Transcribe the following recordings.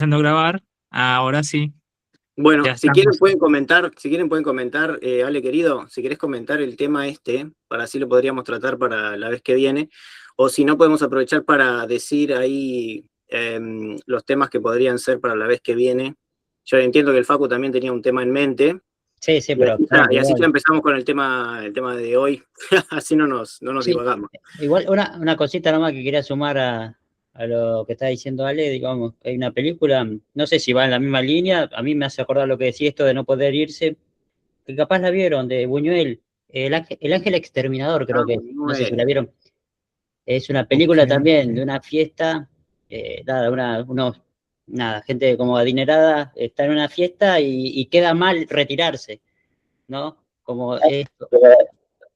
empezando a grabar. Ahora sí, Bueno, ya si quieren estamos. pueden comentar, Ale querido, si querés comentar el tema para así lo podríamos tratar para la vez que viene, o si no podemos aprovechar para decir ahí los temas que podrían ser para la vez que viene. Yo entiendo que el Facu también tenía un tema en mente, Sí, pero y así ya empezamos con el tema de hoy, así no nos sí, divagamos. igual una cosita nomás que quería sumar a lo que está diciendo Ale, digamos, hay una película, no sé si va en la misma línea, a mí me hace acordar lo que decía esto de no poder irse, que capaz la vieron, de Buñuel, el ángel exterminador creo que, no sé si la vieron, es una película también de una fiesta, gente como adinerada está en una fiesta y queda mal retirarse, ¿no? Como esto.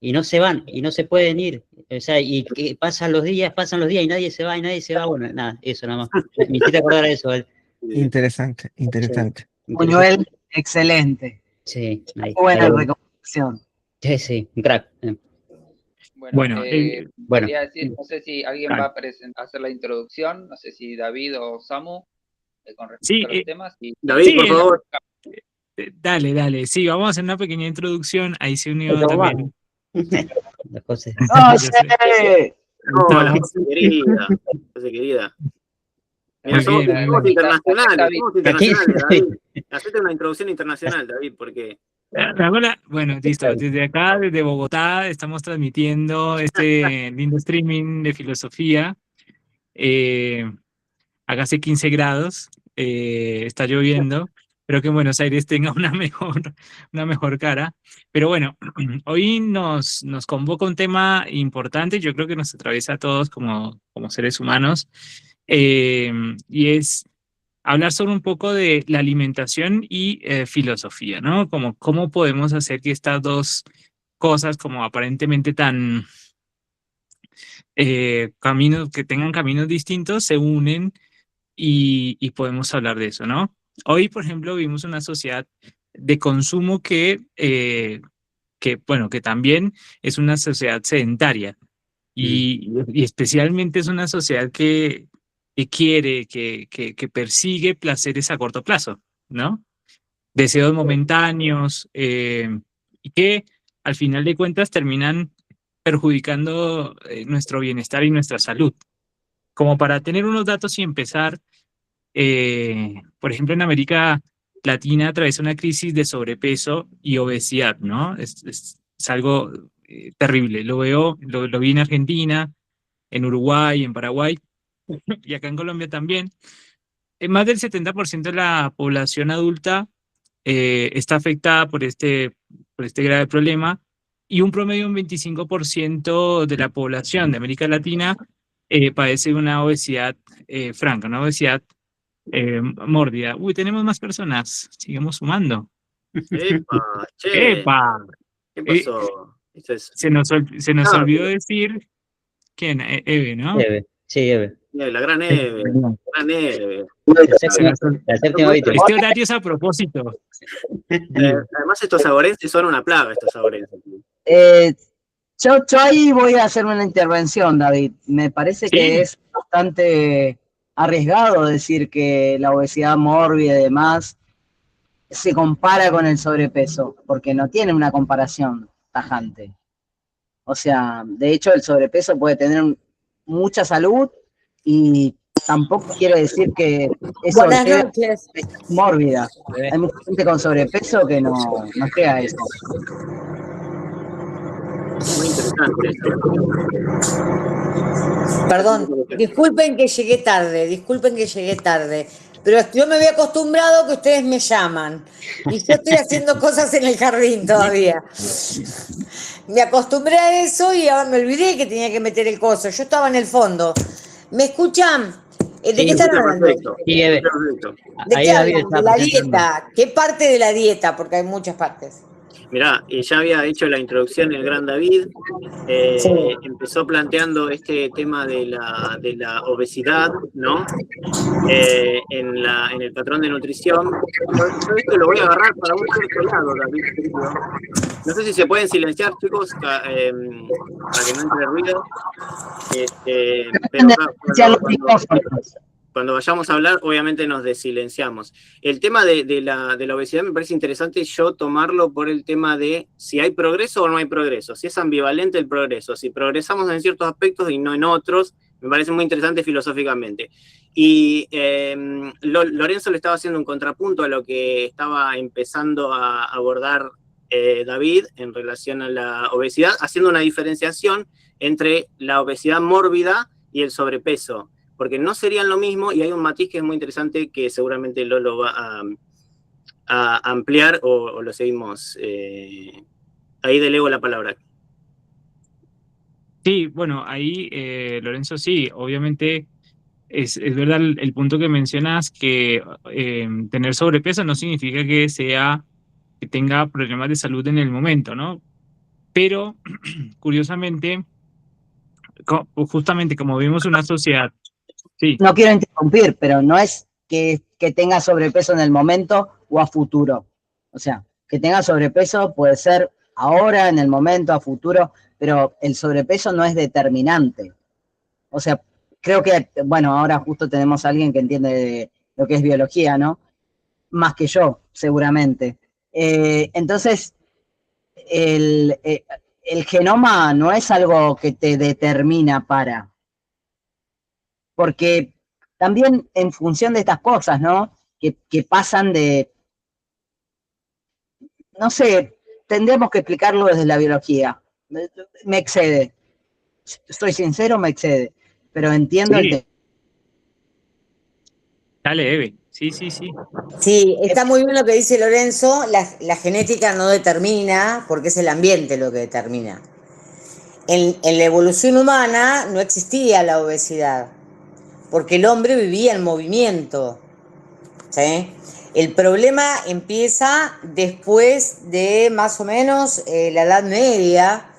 Y no se van, y no se pueden ir. O sea, y que pasan los días, y nadie se va, bueno, nada, eso nada más. Me hiciste acordar eso. Interesante. Buñuel, excelente. Sí, buena recomendación. Sí, un crack. Bueno, quería decir, no sé si alguien va a hacer la introducción, no sé si David o Samu, con respecto a los temas. David, por favor. Dale, sí, vamos a hacer una pequeña introducción, ahí se unió también. Las cosas. Hola, José querida. Mira, somos internacionales, David. Hacete una introducción internacional, David, porque... Bueno, listo. Desde acá, desde Bogotá, estamos transmitiendo este lindo streaming de filosofía. Acá hace 15 grados, está lloviendo. Espero que en Buenos Aires tenga una mejor cara. Pero bueno, hoy nos convoca un tema importante, yo creo que nos atraviesa a todos como seres humanos, y es hablar sobre un poco de la alimentación y filosofía, ¿no? Como cómo podemos hacer que estas dos cosas como aparentemente tan caminos, que tengan caminos distintos, se unen y podemos hablar de eso, ¿no? Hoy, por ejemplo, vivimos una sociedad de consumo que también es una sociedad sedentaria y especialmente es una sociedad que quiere, que persigue placeres a corto plazo, ¿no? Deseos momentáneos y que al final de cuentas terminan perjudicando nuestro bienestar y nuestra salud. Como para tener unos datos y empezar, por ejemplo, en América Latina atraviesa una crisis de sobrepeso y obesidad, ¿no? Es algo terrible. Lo vi en Argentina, en Uruguay, en Paraguay y acá en Colombia también. Más del 70% de la población adulta está afectada por este grave problema y un promedio de un 25% de la población de América Latina padece una obesidad franca, una obesidad mórbida. Uy, tenemos más personas, sigamos sumando. ¡Epa! Che, ¡Epa! ¿Qué pasó? Se nos olvidó decir quién, Eve, ¿no? Eve, sí, Eve. La gran Eve. Este horario es a propósito. Además, estos saborenses son una plaga, estos saborenses. Yo ahí voy a hacer una intervención, David. Me parece que es bastante arriesgado decir que la obesidad mórbida y demás se compara con el sobrepeso, porque no tiene una comparación tajante. O sea, de hecho el sobrepeso puede tener mucha salud y tampoco quiero decir que eso es mórbida. Hay mucha gente con sobrepeso que no crea eso. Muy interesante esto. Perdón, disculpen que llegué tarde, pero yo me había acostumbrado que ustedes me llaman y yo estoy haciendo cosas en el jardín todavía. Me acostumbré a eso y ahora me olvidé que tenía que meter el coso. Yo estaba en el fondo. ¿Me escuchan? ¿De qué están hablando? ¿De qué hablan? ¿De la dieta? ¿Qué parte de la dieta? Porque hay muchas partes. Mirá, ya había hecho la introducción el gran David, empezó planteando este tema de la obesidad, ¿no? En el patrón de nutrición. Yo esto lo voy a agarrar para un cierto lado, David. No sé si se pueden silenciar, chicos, para que no entre ruido. Pero cuando vayamos a hablar, obviamente nos desilenciamos. El tema de la obesidad me parece interesante yo tomarlo por el tema de si hay progreso o no hay progreso, si es ambivalente el progreso, si progresamos en ciertos aspectos y no en otros, me parece muy interesante filosóficamente. Y Lorenzo le estaba haciendo un contrapunto a lo que estaba empezando a abordar David en relación a la obesidad, haciendo una diferenciación entre la obesidad mórbida y el sobrepeso, porque no serían lo mismo, y hay un matiz que es muy interesante que seguramente Lolo va a ampliar o lo seguimos. Ahí delego la palabra. Sí, bueno, ahí, Lorenzo, sí, obviamente es verdad el punto que mencionas, que tener sobrepeso no significa que tenga problemas de salud en el momento, ¿no? Pero, curiosamente, justamente como vimos una sociedad, sí. No quiero interrumpir, pero no es que tenga sobrepeso en el momento o a futuro. O sea, que tenga sobrepeso puede ser ahora, en el momento, a futuro, pero el sobrepeso no es determinante. O sea, creo que, bueno, ahora justo tenemos a alguien que entiende de lo que es biología, ¿no? Más que yo, seguramente. Entonces, el genoma no es algo que te determina para, porque también en función de estas cosas, ¿no? Que pasan de, no sé, tendremos que explicarlo desde la biología. Me excede. Soy sincero, me excede. Pero entiendo Sí. el tema. Dale, Eve. Sí, sí, sí. Sí, está muy bien lo que dice Lorenzo. La genética no determina, porque es el ambiente lo que determina. En la evolución humana no existía la obesidad, porque el hombre vivía en movimiento, ¿sí? El problema empieza después de más o menos la Edad Media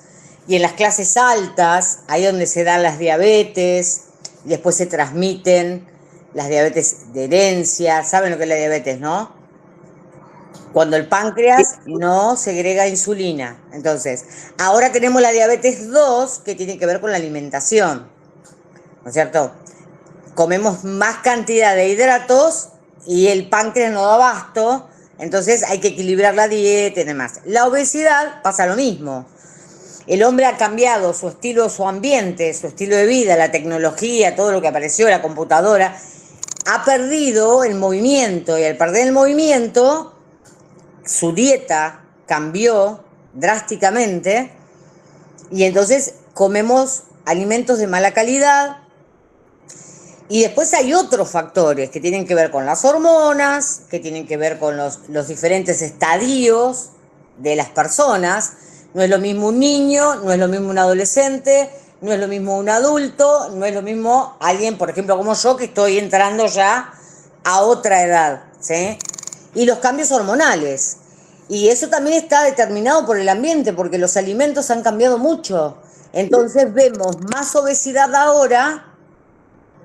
y en las clases altas, ahí donde se dan las diabetes, y después se transmiten las diabetes de herencia. ¿Saben lo que es la diabetes, no? Cuando el páncreas no segrega insulina. Entonces, ahora tenemos la diabetes 2, que tiene que ver con la alimentación, ¿no es cierto? Comemos más cantidad de hidratos y el páncreas no da abasto, entonces hay que equilibrar la dieta y demás. La obesidad pasa lo mismo. El hombre ha cambiado su estilo, su ambiente, su estilo de vida, la tecnología, todo lo que apareció, la computadora, ha perdido el movimiento, y al perder el movimiento, su dieta cambió drásticamente y entonces comemos alimentos de mala calidad. Y después hay otros factores que tienen que ver con las hormonas, que tienen que ver con los diferentes estadios de las personas. No es lo mismo un niño, no es lo mismo un adolescente, no es lo mismo un adulto, no es lo mismo alguien, por ejemplo, como yo, que estoy entrando ya a otra edad, ¿sí? Y los cambios hormonales. Y eso también está determinado por el ambiente, porque los alimentos han cambiado mucho. Entonces vemos más obesidad ahora,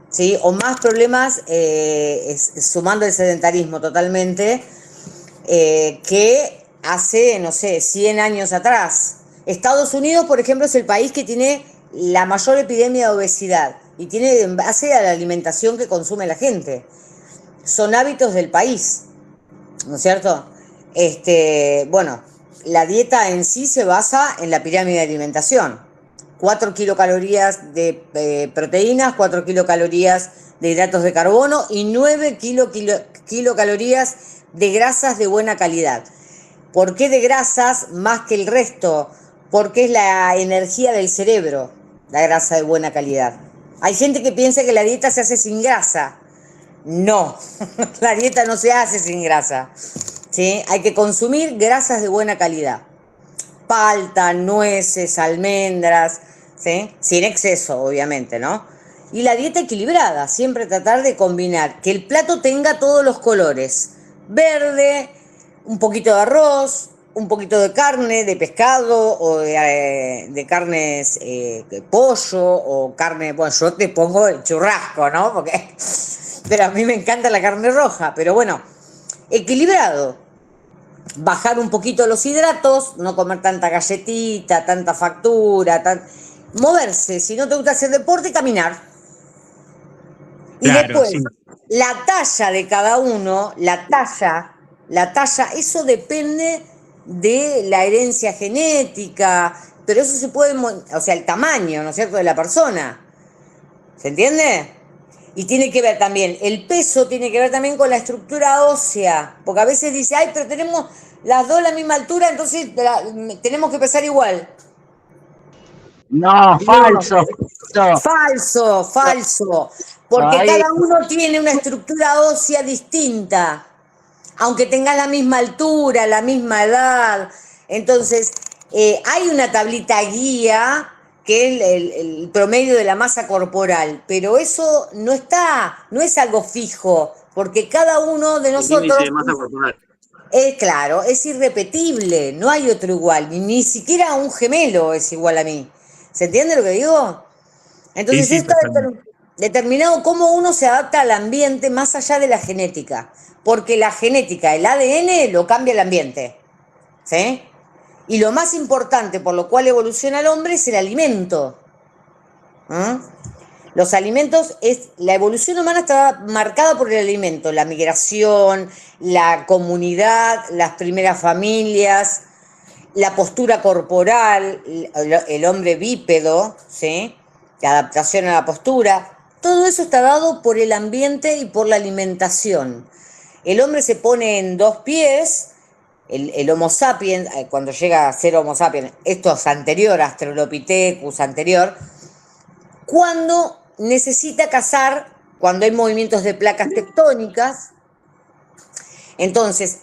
¿sí? O más problemas, sumando el sedentarismo totalmente, que hace, no sé, 100 años atrás. Estados Unidos, por ejemplo, es el país que tiene la mayor epidemia de obesidad y tiene en base a la alimentación que consume la gente. Son hábitos del país, ¿no es cierto? Bueno, la dieta en sí se basa en la pirámide de alimentación. 4 kilocalorías de proteínas, 4 kilocalorías de hidratos de carbono y 9 kilocalorías de grasas de buena calidad. ¿Por qué de grasas más que el resto? Porque es la energía del cerebro, la grasa de buena calidad. Hay gente que piensa que la dieta se hace sin grasa. No, la dieta no se hace sin grasa, ¿sí? Hay que consumir grasas de buena calidad. Palta, nueces, almendras, ¿sí? Sin exceso, obviamente, ¿no? Y la dieta equilibrada, siempre tratar de combinar, que el plato tenga todos los colores. Verde, un poquito de arroz, un poquito de carne, de pescado o de carnes de pollo o carne, bueno, yo te pongo el churrasco, ¿no? Porque, pero a mí me encanta la carne roja, pero bueno, equilibrado. Bajar un poquito los hidratos, no comer tanta galletita, tanta factura, moverse. Si no te gusta hacer deporte, caminar. Y después, la talla de cada uno, la talla, eso depende de la herencia genética, pero eso se puede, o sea, el tamaño, ¿no es cierto?, de la persona. ¿Se entiende? Y tiene que ver también, el peso tiene que ver también con la estructura ósea, porque a veces dice, ay, pero tenemos las dos la misma altura, entonces tenemos que pesar igual. No, falso. Falso. Porque cada uno tiene una estructura ósea distinta, aunque tengas la misma altura, la misma edad. Entonces, hay una tablita guía que es el promedio de la masa corporal, pero eso no es algo fijo, porque cada uno de nosotros... El índice de masa corporal. Claro, es irrepetible, no hay otro igual, ni siquiera un gemelo es igual a mí. ¿Se entiende lo que digo? Entonces Sí, esto ha determinado cómo uno se adapta al ambiente más allá de la genética, porque la genética, el ADN, lo cambia el ambiente, ¿sí? Y lo más importante por lo cual evoluciona el hombre es el alimento. Los alimentos, la evolución humana está marcada por el alimento, la migración, la comunidad, las primeras familias, la postura corporal, el hombre bípedo, ¿sí? La adaptación a la postura, todo eso está dado por el ambiente y por la alimentación. El hombre se pone en dos pies, el Homo sapiens, cuando llega a ser Homo sapiens, esto es anterior, Australopithecus anterior, cuando necesita cazar, cuando hay movimientos de placas tectónicas, entonces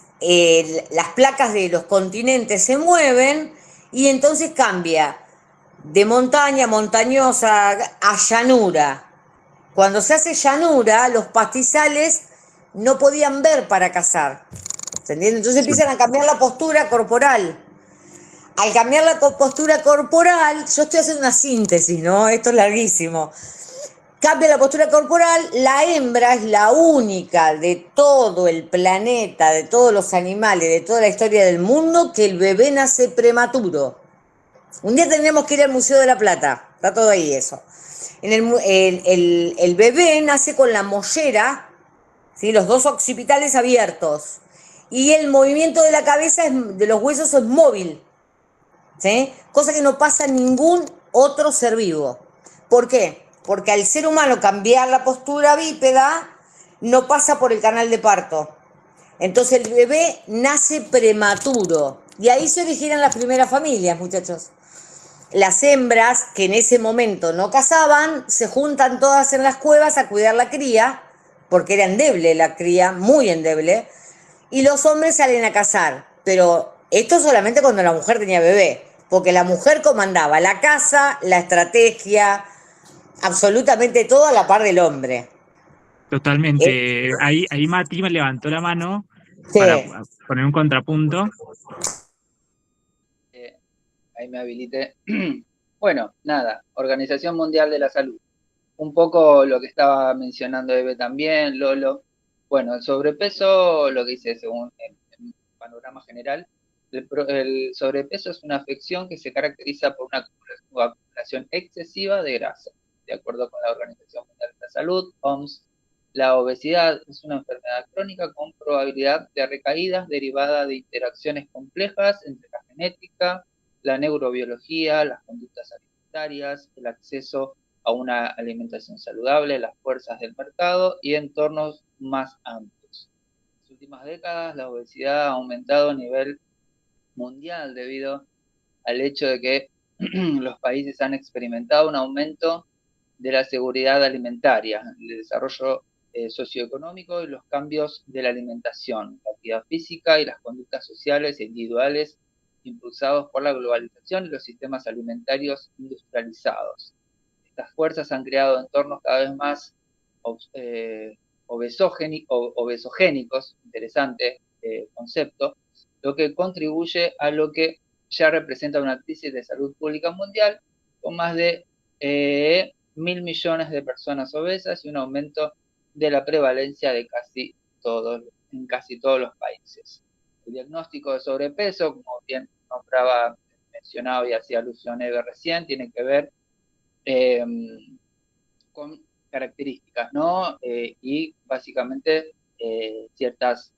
las placas de los continentes se mueven y entonces cambia de montaña montañosa a llanura. Cuando se hace llanura, los pastizales no podían ver para cazar. ¿Se entiende? Entonces empiezan a cambiar la postura corporal. Al cambiar la postura corporal, yo estoy haciendo una síntesis, ¿no? Esto es larguísimo. Cambia la postura corporal, la hembra es la única de todo el planeta, de todos los animales, de toda la historia del mundo, que el bebé nace prematuro. Un día tendremos que ir al Museo de la Plata, está todo ahí eso. El bebé nace con la mollera, ¿sí? Los dos occipitales abiertos, y el movimiento de la cabeza, de los huesos, es móvil, ¿sí? Cosa que no pasa en ningún otro ser vivo. ¿Por qué? Porque al ser humano cambiar la postura bípeda no pasa por el canal de parto. Entonces el bebé nace prematuro. Y ahí se originan las primeras familias, muchachos. Las hembras que en ese momento no cazaban, se juntan todas en las cuevas a cuidar la cría, porque era endeble la cría, muy endeble, y los hombres salen a cazar. Pero esto solamente cuando la mujer tenía bebé, porque la mujer comandaba la caza, la estrategia, absolutamente todo a la par del hombre. Totalmente. Ahí Mati me levantó la mano Sí. para poner un contrapunto. Ahí me habilité. Bueno, nada, Organización Mundial de la Salud. Un poco lo que estaba mencionando Eve también, Lolo. Bueno, el sobrepeso, lo que dice según el panorama general, el sobrepeso es una afección que se caracteriza por una acumulación excesiva de grasa. De acuerdo con la Organización Mundial de la Salud, OMS, la obesidad es una enfermedad crónica con probabilidad de recaídas derivada de interacciones complejas entre la genética, la neurobiología, las conductas alimentarias, el acceso a una alimentación saludable, las fuerzas del mercado y entornos más amplios. En las últimas décadas, la obesidad ha aumentado a nivel mundial debido al hecho de que los países han experimentado un aumento de la seguridad alimentaria, el desarrollo socioeconómico y los cambios de la alimentación, la actividad física y las conductas sociales e individuales impulsados por la globalización y los sistemas alimentarios industrializados. Estas fuerzas han creado entornos cada vez más obesogénicos, interesante concepto, lo que contribuye a lo que ya representa una crisis de salud pública mundial, con más de 1.000 millones de personas obesas y un aumento de la prevalencia de en casi todos los países. El diagnóstico de sobrepeso, como bien mencionaba y hacía alusión Eve recién, tiene que ver con características, ¿no? Y básicamente ciertas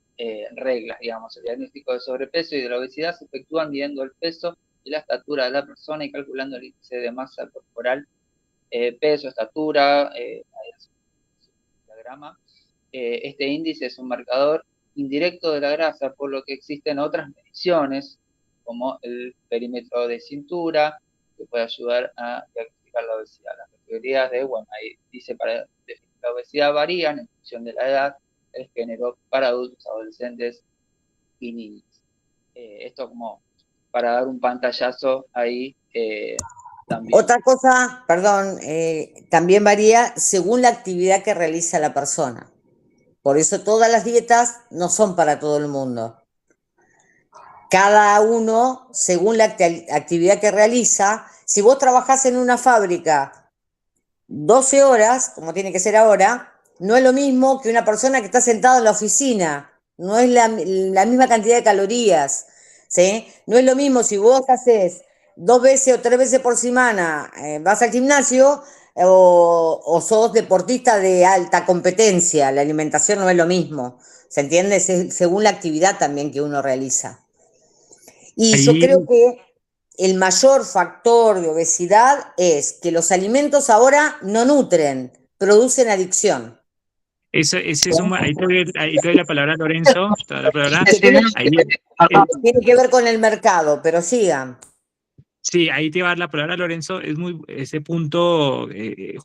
reglas, digamos. El diagnóstico de sobrepeso y de la obesidad se efectúan midiendo el peso y la estatura de la persona y calculando el índice de masa corporal, peso, estatura, diagrama. Este índice es un marcador indirecto de la grasa, por lo que existen otras mediciones, como el perímetro de cintura, que puede ayudar a diagnosticar la obesidad. Las categorías ahí dice, para definir la obesidad varían en función de la edad, el género, para adultos, adolescentes y niños. Esto como para dar un pantallazo ahí también. Otra cosa, perdón, también varía según la actividad que realiza la persona. Por eso todas las dietas no son para todo el mundo. Cada uno, según la actividad que realiza, si vos trabajás en una fábrica 12 horas, como tiene que ser ahora, no es lo mismo que una persona que está sentada en la oficina. No es la misma cantidad de calorías, ¿sí? No es lo mismo si vos haces 2 veces o 3 veces por semana, vas al gimnasio o sos deportista de alta competencia. La alimentación no es lo mismo, ¿se entiende? Según la actividad también que uno realiza. Y yo creo que el mayor factor de obesidad es que los alimentos ahora no nutren, producen adicción. Ahí te doy la palabra a Lorenzo. Tiene que ver con el mercado, pero sigan. Sí, ahí te va a dar la palabra, Lorenzo. Ese punto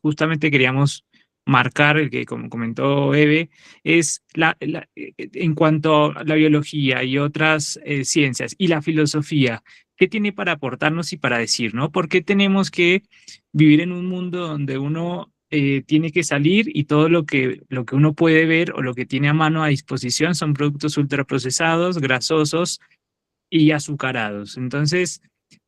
justamente queríamos marcar, el que como comentó Eve, es en cuanto a la biología y otras ciencias y la filosofía, ¿qué tiene para aportarnos y para decir, ¿no? ¿Por qué tenemos que vivir en un mundo donde uno tiene que salir y todo lo que uno puede ver o lo que tiene a mano a disposición son productos ultraprocesados, grasosos y azucarados? Entonces,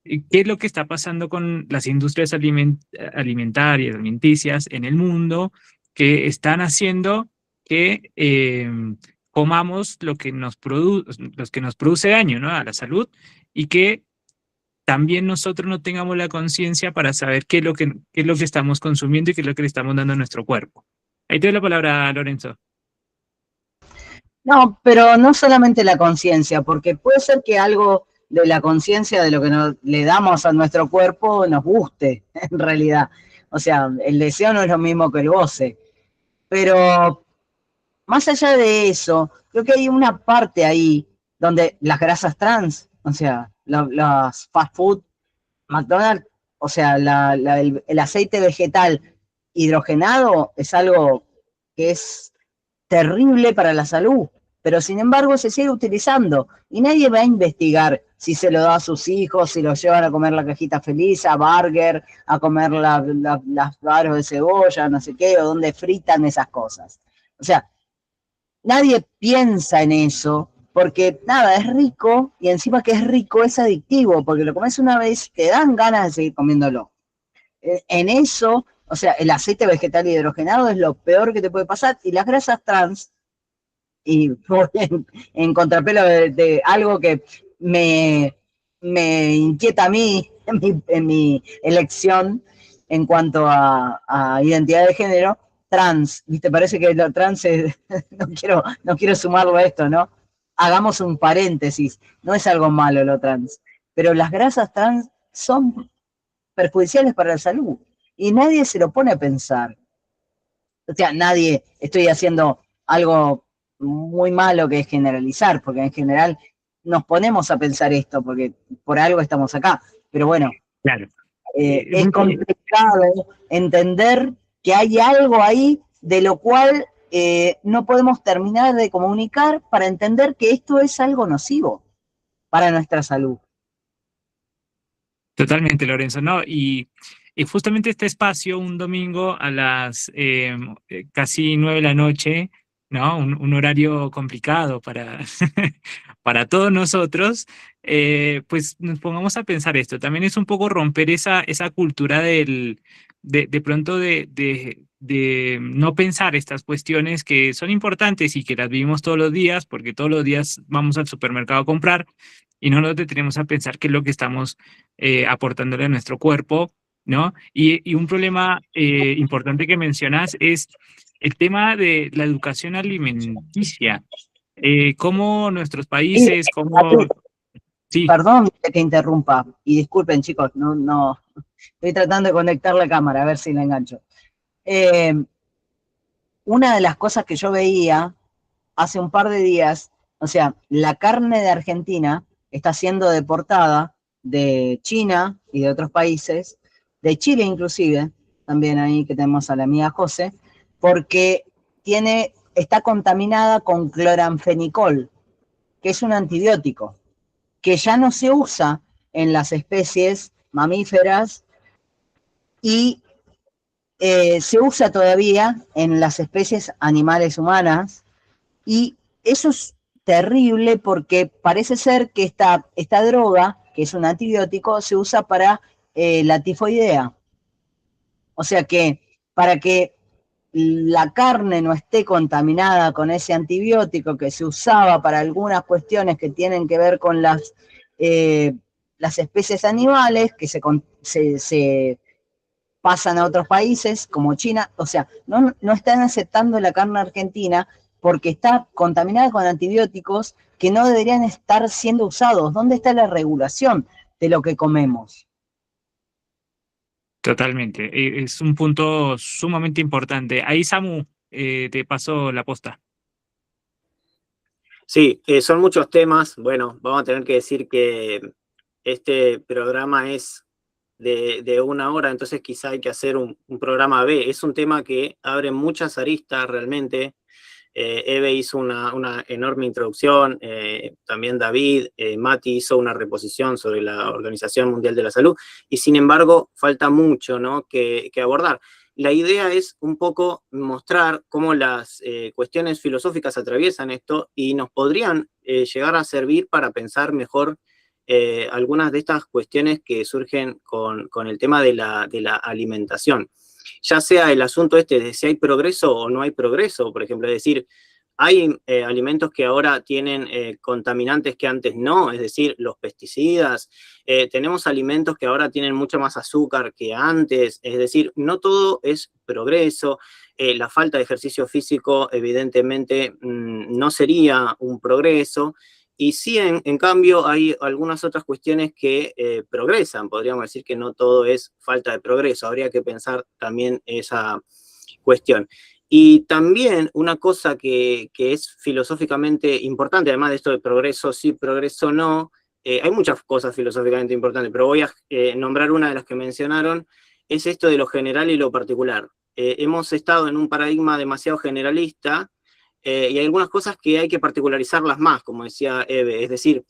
¿qué es lo que está pasando con las industrias alimentarias, alimenticias en el mundo, que están haciendo que comamos lo que nos produce daño, ¿no?, a la salud, y que también nosotros no tengamos la conciencia para saber qué es lo que estamos consumiendo y qué es lo que le estamos dando a nuestro cuerpo? Ahí te doy la palabra, Lorenzo. No, pero no solamente la conciencia, porque puede ser que algo de la conciencia de lo que le damos a nuestro cuerpo nos guste, en realidad. O sea, el deseo no es lo mismo que el goce. Pero más allá de eso, creo que hay una parte ahí donde las grasas trans, o sea, las fast food, McDonald's, o sea, el aceite vegetal hidrogenado es algo que es terrible para la salud, pero sin embargo se sigue utilizando y nadie va a investigar si se lo da a sus hijos, si los llevan a comer la cajita feliz, a burger, a comer las baros de cebolla, no sé qué, o dónde fritan esas cosas. O sea, nadie piensa en eso porque nada, es rico y encima que es rico es adictivo, porque lo comes una vez, te dan ganas de seguir comiéndolo. En eso, o sea, el aceite vegetal hidrogenado es lo peor que te puede pasar, y las grasas trans, y en contrapelo de algo que me inquieta a mí en mi elección en cuanto a identidad de género, trans, ¿viste? Parece que lo trans es, no quiero sumarlo a esto, ¿no? Hagamos un paréntesis, no es algo malo lo trans, pero las grasas trans son perjudiciales para la salud y nadie se lo pone a pensar. O sea, estoy haciendo algo muy malo que es generalizar, porque en general nos ponemos a pensar esto, porque por algo estamos acá. Pero bueno, claro. Es complicado entender que hay algo ahí de lo cual no podemos terminar de comunicar para entender que esto es algo nocivo para nuestra salud. Totalmente, Lorenzo, ¿no? Y justamente este espacio, un domingo a las casi 9 de la noche, ¿no? Un horario complicado para, para todos nosotros, pues nos pongamos a pensar esto. También es un poco romper esa cultura de pronto de no pensar estas cuestiones que son importantes y que las vivimos todos los días, porque todos los días vamos al supermercado a comprar y no nos detenemos a pensar qué es lo que estamos aportándole a nuestro cuerpo ¿no? Y un problema importante que mencionas es el tema de la educación alimenticia. Cómo nuestros Y, países, cómo... Sí, perdón que te interrumpa, y disculpen chicos, no, estoy tratando de conectar la cámara, a ver si la engancho. Una de las cosas que yo veía hace un par de días, o sea, la carne de Argentina está siendo deportada de China y de otros países, de Chile inclusive, también ahí que tenemos a la amiga José, porque está contaminada con cloranfenicol, que es un antibiótico, que ya no se usa en las especies mamíferas y se usa todavía en las especies animales humanas, y eso es terrible porque parece ser que esta droga, que es un antibiótico, se usa para la tifoidea. O sea que para que la carne no esté contaminada con ese antibiótico que se usaba para algunas cuestiones que tienen que ver con las especies animales que se pasan a otros países como China, o sea, no están aceptando la carne argentina porque está contaminada con antibióticos que no deberían estar siendo usados. ¿Dónde está la regulación de lo que comemos? totalmente. Es un punto sumamente importante. Ahí, Samu, te paso la posta. Sí, son muchos temas. Bueno, vamos a tener que decir que este programa es de 1 hora, entonces quizá hay que hacer un programa B. Es un tema que abre muchas aristas realmente. Eve hizo una enorme introducción, también David, Mati hizo una reposición sobre la Organización Mundial de la Salud, y sin embargo falta mucho, ¿no?, que abordar. La idea es un poco mostrar cómo las cuestiones filosóficas atraviesan esto y nos podrían llegar a servir para pensar mejor algunas de estas cuestiones que surgen con el tema de la alimentación. Ya sea el asunto de si hay progreso o no hay progreso, por ejemplo, es decir, hay alimentos que ahora tienen contaminantes que antes no, es decir, los pesticidas, tenemos alimentos que ahora tienen mucho más azúcar que antes, es decir, no todo es progreso, la falta de ejercicio físico evidentemente no sería un progreso, y sí, en cambio, hay algunas otras cuestiones que progresan. Podríamos decir que no todo es falta de progreso. Habría que pensar también esa cuestión. Y también una cosa que es filosóficamente importante, además de esto de progreso sí, progreso no, hay muchas cosas filosóficamente importantes, pero voy a nombrar una de las que mencionaron, es esto de lo general y lo particular. Hemos estado en un paradigma demasiado generalista, y hay algunas cosas que hay que particularizarlas más, como decía Eve, es decir,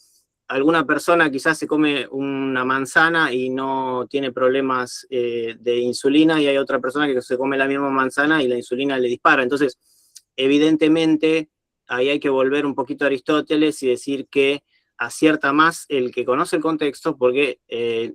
alguna persona quizás se come una manzana y no tiene problemas de insulina, y hay otra persona que se come la misma manzana y la insulina le dispara. Entonces, evidentemente, ahí hay que volver un poquito a Aristóteles y decir que acierta más el que conoce el contexto, porque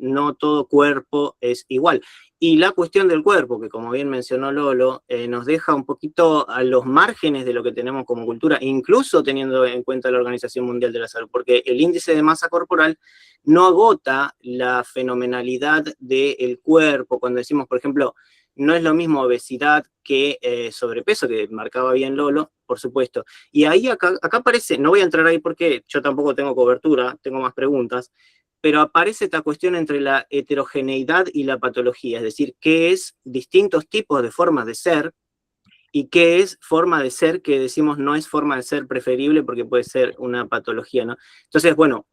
no todo cuerpo es igual. Y la cuestión del cuerpo, que como bien mencionó Lolo, nos deja un poquito a los márgenes de lo que tenemos como cultura, incluso teniendo en cuenta la Organización Mundial de la Salud, porque el índice de masa corporal no agota la fenomenalidad del cuerpo. Cuando decimos, por ejemplo, no es lo mismo obesidad que sobrepeso, que marcaba bien Lolo, por supuesto. Y ahí acá aparece, no voy a entrar ahí porque yo tampoco tengo cobertura, tengo más preguntas, pero aparece esta cuestión entre la heterogeneidad y la patología, es decir, qué es distintos tipos de formas de ser y qué es forma de ser que decimos no es forma de ser preferible porque puede ser una patología, ¿no? Entonces, bueno,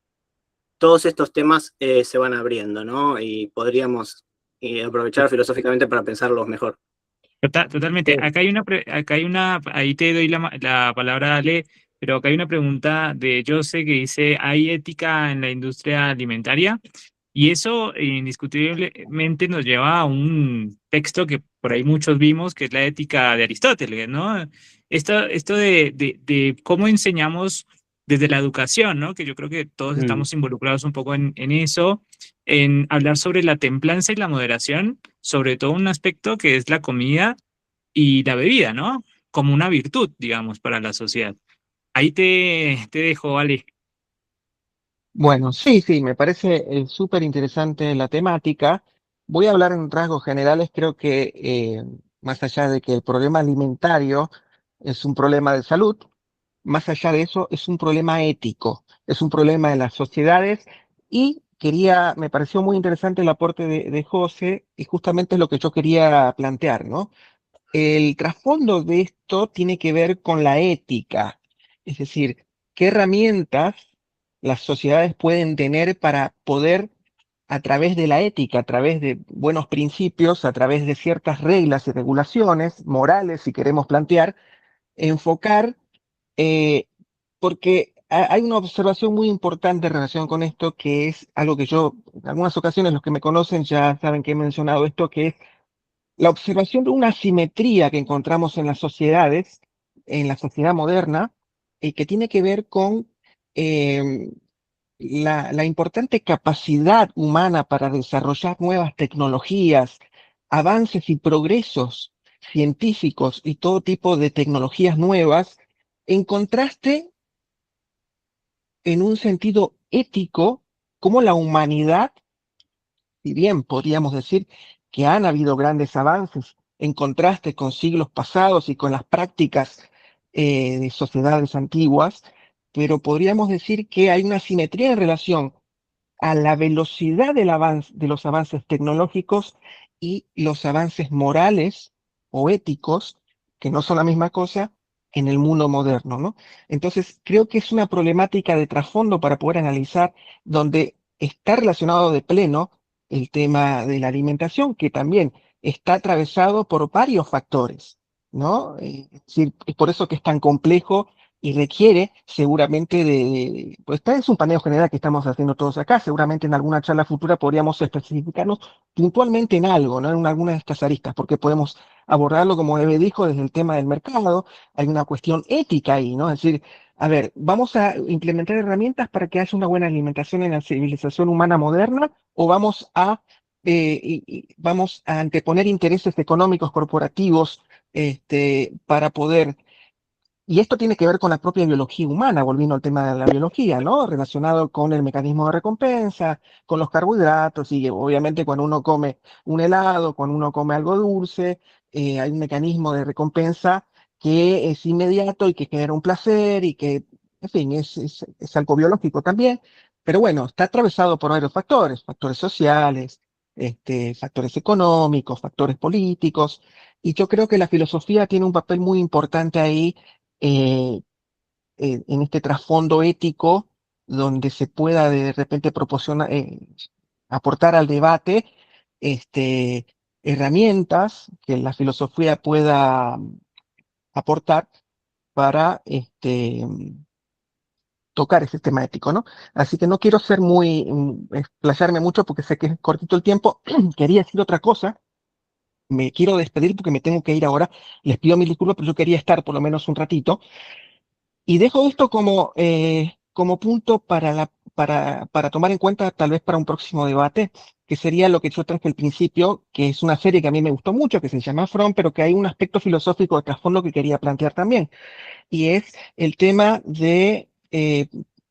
todos estos temas se van abriendo, ¿no? Y podríamos aprovechar filosóficamente para pensarlos mejor. Totalmente. Ahí te doy la palabra, Ale, pero acá hay una pregunta de Jose que dice, ¿hay ética en la industria alimentaria? Y eso indiscutiblemente nos lleva a un texto que por ahí muchos vimos, que es la ética de Aristóteles, ¿no? Esto de cómo enseñamos desde la educación, ¿no? Que yo creo que todos estamos involucrados un poco en eso, en hablar sobre la templanza y la moderación, sobre todo un aspecto que es la comida y la bebida, ¿no? Como una virtud, digamos, para la sociedad. Ahí te dejo, Ale. Bueno, sí, me parece súper interesante la temática. voy a hablar en rasgos generales. Creo que más allá de que el problema alimentario es un problema de salud, más allá de eso es un problema ético, es un problema de las sociedades y me pareció muy interesante el aporte de José y justamente es lo que yo quería plantear, ¿no? El trasfondo de esto tiene que ver con la ética, es decir, qué herramientas las sociedades pueden tener para poder, a través de la ética, a través de buenos principios, a través de ciertas reglas y regulaciones morales, si queremos plantear, enfocar, eh, porque hay una observación muy importante en relación con esto, que es algo que yo, en algunas ocasiones los que me conocen ya saben que he mencionado esto, que es la observación de una asimetría que encontramos en las sociedades, en la sociedad moderna, que tiene que ver con eh, la importante capacidad humana para desarrollar nuevas tecnologías, avances y progresos científicos y todo tipo de tecnologías nuevas, en contraste, en un sentido ético, como la humanidad, si bien podríamos decir que han habido grandes avances en contraste con siglos pasados y con las prácticas de sociedades antiguas, pero podríamos decir que hay una simetría en relación a la velocidad de los avances tecnológicos y los avances morales o éticos, que no son la misma cosa, en el mundo moderno, ¿no? Entonces, creo que es una problemática de trasfondo para poder analizar, donde está relacionado de pleno el tema de la alimentación, que también está atravesado por varios factores, ¿no? Es decir, es por eso que es tan complejo y requiere seguramente pues este es un paneo general que estamos haciendo todos acá, seguramente en alguna charla futura podríamos especificarnos puntualmente en algo, ¿no? En alguna de estas aristas, porque podemos abordarlo, como Eve dijo, desde el tema del mercado, hay una cuestión ética ahí, ¿no? Es decir, a ver, ¿vamos a implementar herramientas para que haya una buena alimentación en la civilización humana moderna o vamos a anteponer intereses económicos corporativos para poder y esto tiene que ver con la propia biología humana, volviendo al tema de la biología, ¿no? Relacionado con el mecanismo de recompensa, con los carbohidratos, y obviamente cuando uno come un helado, cuando uno come algo dulce, hay un mecanismo de recompensa que es inmediato y que genera un placer y que, en fin, es algo biológico también, pero bueno, está atravesado por varios factores, factores sociales, factores económicos, factores políticos, y yo creo que la filosofía tiene un papel muy importante ahí eh, en este trasfondo ético donde se pueda de repente proporcionar, aportar al debate herramientas que la filosofía pueda aportar para tocar ese tema ético, ¿no? Así que no quiero ser explayarme mucho porque sé que es cortito el tiempo. Quería decir otra cosa. Me quiero despedir porque me tengo que ir ahora. Les pido mil disculpas, pero yo quería estar por lo menos un ratito. Y dejo esto como punto para tomar en cuenta tal vez para un próximo debate, que sería lo que yo traje al principio, que es una serie que a mí me gustó mucho, que se llama From, pero que hay un aspecto filosófico de trasfondo que quería plantear también, y es el tema de,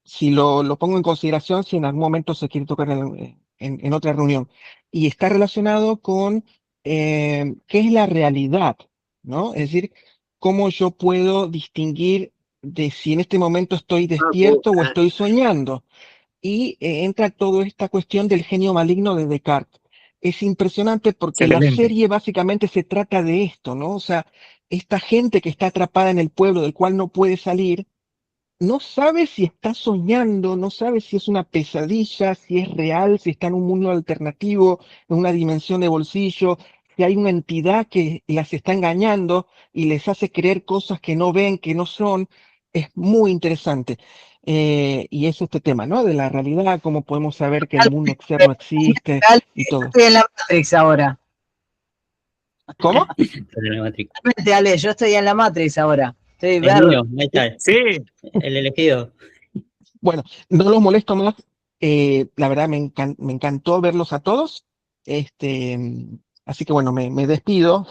si lo pongo en consideración, si en algún momento se quiere tocar en otra reunión, y está relacionado con qué es la realidad, ¿no? Es decir, cómo yo puedo distinguir de si en este momento estoy despierto o estoy soñando. Y entra toda esta cuestión del genio maligno de Descartes. Es impresionante porque la Excelente. serie básicamente se trata de esto, ¿no? O sea, esta gente que está atrapada en el pueblo del cual no puede salir, no sabe si está soñando, no sabe si es una pesadilla, si es real, si está en un mundo alternativo, en una dimensión de bolsillo, si hay una entidad que las está engañando y les hace creer cosas que no ven, que no son. Es muy interesante. Y es este tema, ¿no? De la realidad, cómo podemos saber que el mundo externo existe y Yo todo. estoy en la Matrix ahora. ¿Cómo? De la Matrix. Realmente, Ale, yo estoy en la Matrix ahora. Estoy El verde. mío, ahí está, Sí, el elegido. Bueno, no los molesto más. La verdad me encantó verlos a todos. Así que bueno, me despido.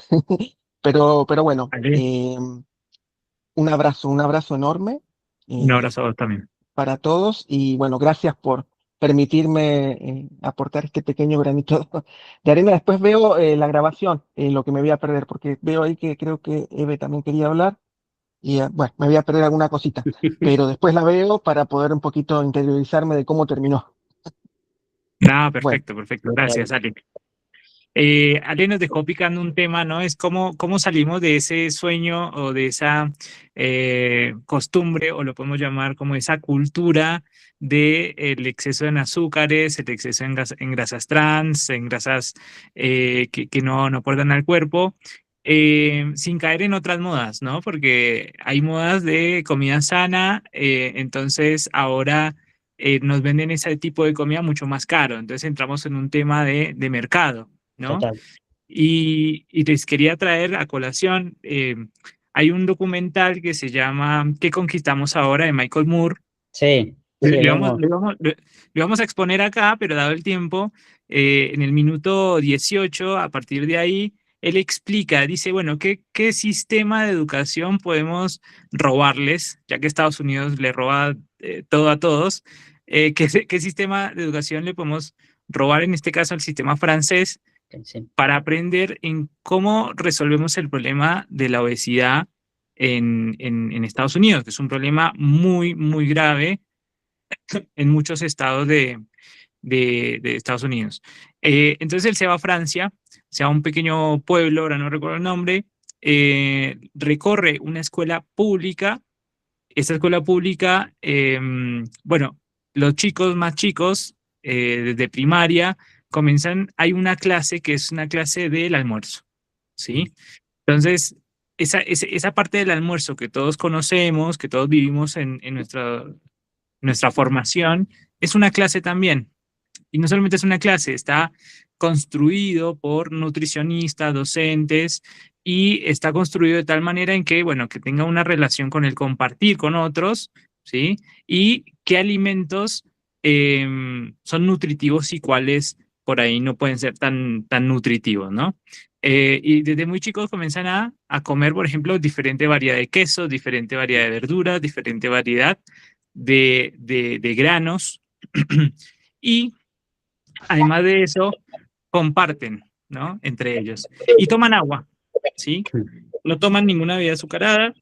Pero bueno, vale. un abrazo enorme Un eh, abrazo a vos también. para todos. Y bueno, gracias permitirme aportar este pequeño granito de arena. Después veo la grabación, lo que me voy a perder, porque veo ahí que creo que Eve también quería hablar. Y bueno, me voy a perder alguna cosita, pero después la veo para poder un poquito interiorizarme de cómo terminó. No, Bueno, perfecto. Gracias, Ale. Ale nos dejó picando un tema, ¿no? Es cómo salimos de ese sueño o de esa costumbre, o lo podemos llamar como esa cultura del exceso en azúcares, el exceso en grasas trans, en grasas que no aportan al cuerpo, sin caer en otras modas, ¿no? Porque hay modas de comida sana, entonces ahora nos venden ese tipo de comida mucho más caro, entonces entramos en un tema de mercado, ¿no? Total. Y les quería traer a colación, hay un documental que se llama ¿Qué conquistamos ahora?, de Michael Moore. Sí, Le vamos a exponer acá, pero dado el tiempo, en el minuto 18, a partir de ahí, él explica, dice, bueno, ¿qué sistema de educación podemos robarles? Ya que Estados Unidos le roba todo a todos, ¿qué sistema de educación le podemos robar, en este caso, al sistema francés, sí. para aprender en cómo resolvemos el problema de la obesidad en Estados Unidos, que es un problema muy, muy grave en muchos estados de Estados Unidos. Entonces él se va a Francia, se va a un pequeño pueblo, ahora no recuerdo el nombre, recorre una escuela pública. Esta escuela pública, bueno, los chicos más chicos, desde primaria, hay una clase que es una clase del almuerzo, ¿sí? Entonces, esa parte del almuerzo que todos conocemos, que todos vivimos en nuestra formación, es una clase también. Y no solamente es una clase, está construido por nutricionistas, docentes, y está construido de tal manera en que, bueno, que tenga una relación con el compartir con otros, ¿sí? Y qué alimentos son nutritivos y cuáles por ahí no pueden ser tan nutritivos, ¿no? Y desde muy chicos comienzan a comer, por ejemplo, diferente variedad de quesos, diferente variedad de verduras, diferente variedad de granos. Y además de eso, comparten, ¿no? Entre ellos. Y toman agua, ¿sí? No toman ninguna bebida azucarada,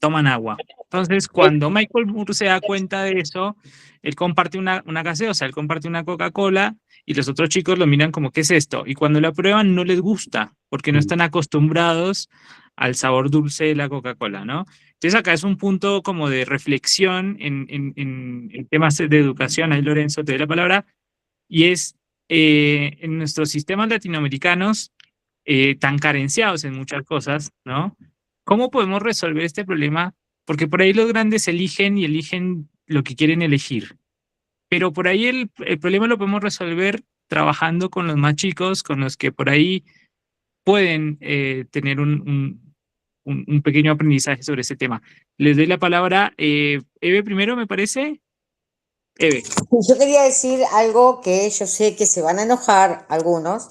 toman agua. Entonces, cuando Michael Moore se da cuenta de eso, él comparte una gaseosa, él comparte una Coca-Cola, y los otros chicos lo miran como, ¿qué es esto? Y cuando la prueban no les gusta, porque no están acostumbrados al sabor dulce de la Coca-Cola, ¿no? Entonces acá es un punto como de reflexión en temas de educación. Ahí, Lorenzo, te doy la palabra. Y es en nuestros sistemas latinoamericanos tan carenciados en muchas cosas, ¿no? ¿Cómo podemos resolver este problema? Porque por ahí los grandes eligen lo que quieren elegir. Pero por ahí el problema lo podemos resolver trabajando con los más chicos, con los que por ahí pueden tener un pequeño aprendizaje sobre ese tema. Les doy la palabra, Eve primero, me parece. Eve. Yo quería decir algo que yo sé que se van a enojar algunos,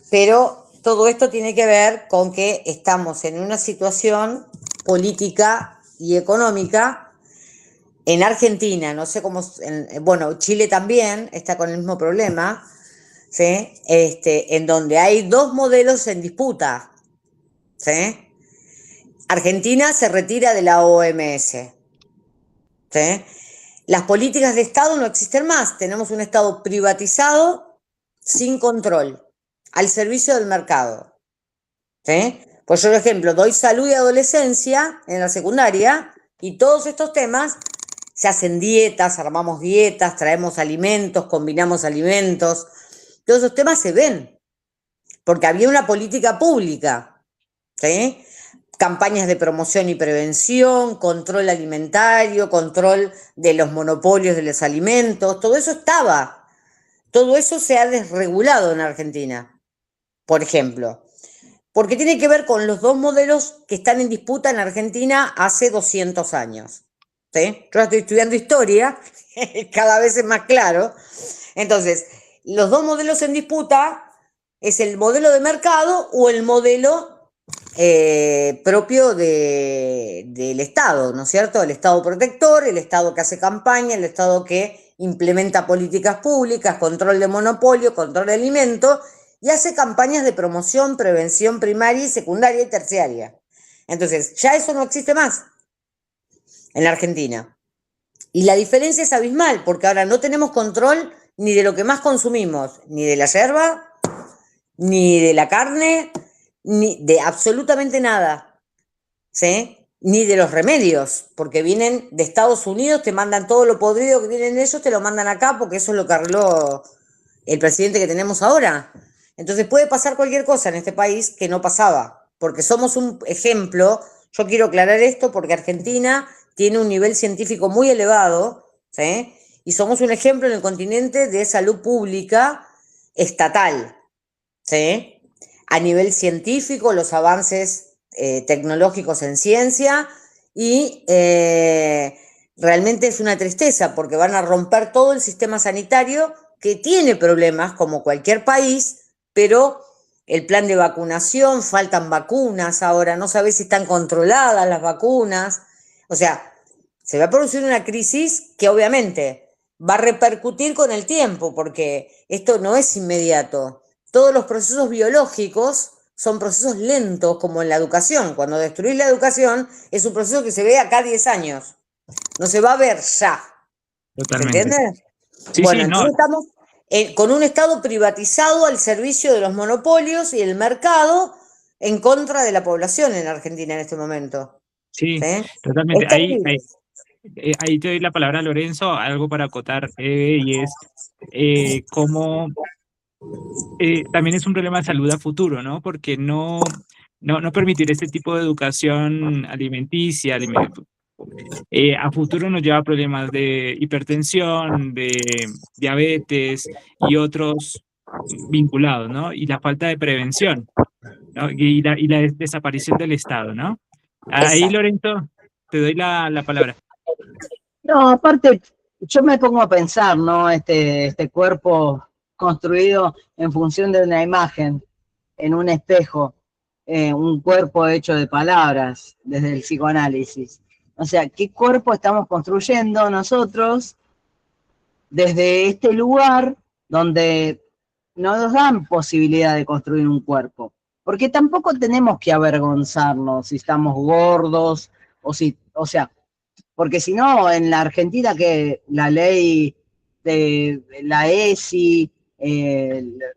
pero todo esto tiene que ver con que estamos en una situación política y económica en Argentina, no sé cómo, bueno, Chile también está con el mismo problema, ¿sí? En donde hay dos modelos en disputa, ¿sí? Argentina se retira de la OMS, ¿sí? Las políticas de Estado no existen más, tenemos un Estado privatizado sin control, al servicio del mercado, ¿sí? Pues yo, por ejemplo, doy salud y adolescencia en la secundaria y todos estos temas se hacen dietas, armamos dietas, traemos alimentos, combinamos alimentos, todos esos temas se ven, porque había una política pública, ¿sí? Campañas de promoción y prevención, control alimentario, control de los monopolios de los alimentos, todo eso estaba. Todo eso se ha desregulado en Argentina, por ejemplo, porque tiene que ver con los dos modelos que están en disputa en Argentina hace 200 años. ¿Sí? Yo estoy estudiando historia, cada vez es más claro. Entonces, los dos modelos en disputa es el modelo de mercado o el modelo propio del Estado, ¿no es cierto? El Estado protector, el Estado que hace campaña, el Estado que implementa políticas públicas, control de monopolio, control de alimentos, y hace campañas de promoción, prevención primaria, secundaria y terciaria. Entonces, ya eso no existe más en la Argentina. Y la diferencia es abismal, porque ahora no tenemos control ni de lo que más consumimos, ni de la yerba, ni de la carne, ni de absolutamente nada, ¿sí? Ni de los remedios, porque vienen de Estados Unidos, te mandan todo lo podrido que tienen ellos, te lo mandan acá, porque eso es lo que arregló el presidente que tenemos ahora. Entonces puede pasar cualquier cosa en este país que no pasaba, porque somos un ejemplo. Yo quiero aclarar esto porque Argentina tiene un nivel científico muy elevado, ¿sí? Y somos un ejemplo en el continente de salud pública estatal, ¿sí? A nivel científico, los avances tecnológicos en ciencia, y realmente es una tristeza porque van a romper todo el sistema sanitario, que tiene problemas como cualquier país, pero el plan de vacunación, faltan vacunas ahora, no sabes si están controladas las vacunas, o sea, se va a producir una crisis que obviamente va a repercutir con el tiempo, porque esto no es inmediato. Todos los procesos biológicos son procesos lentos, como en la educación. Cuando destruís la educación, es un proceso que se ve acá 10 años. No se va a ver ya. Totalmente. ¿Se entiende? Sí, Bueno, sí, no. entonces estamos con un Estado privatizado al servicio de los monopolios y el mercado en contra de la población en Argentina en este momento. Sí, ¿Sí? totalmente. Es terrible. Ahí te doy la palabra a Lorenzo, algo para acotar, y es cómo también es un problema de salud a futuro, ¿no? Porque no permitir este tipo de educación alimenticia, a futuro nos lleva a problemas de hipertensión, de diabetes y otros vinculados, ¿no? Y la falta de prevención, ¿no? Y la desaparición del Estado, ¿no? Ahí, Exacto. Lorenzo, te doy la palabra. No, aparte, yo me pongo a pensar, ¿no? Este cuerpo construido en función de una imagen, en un espejo, un cuerpo hecho de palabras, desde el psicoanálisis. O sea, ¿qué cuerpo estamos construyendo nosotros desde este lugar donde no nos dan posibilidad de construir un cuerpo? Porque tampoco tenemos que avergonzarnos si estamos gordos, o sea, porque si no, en la Argentina, que la ley de la ESI,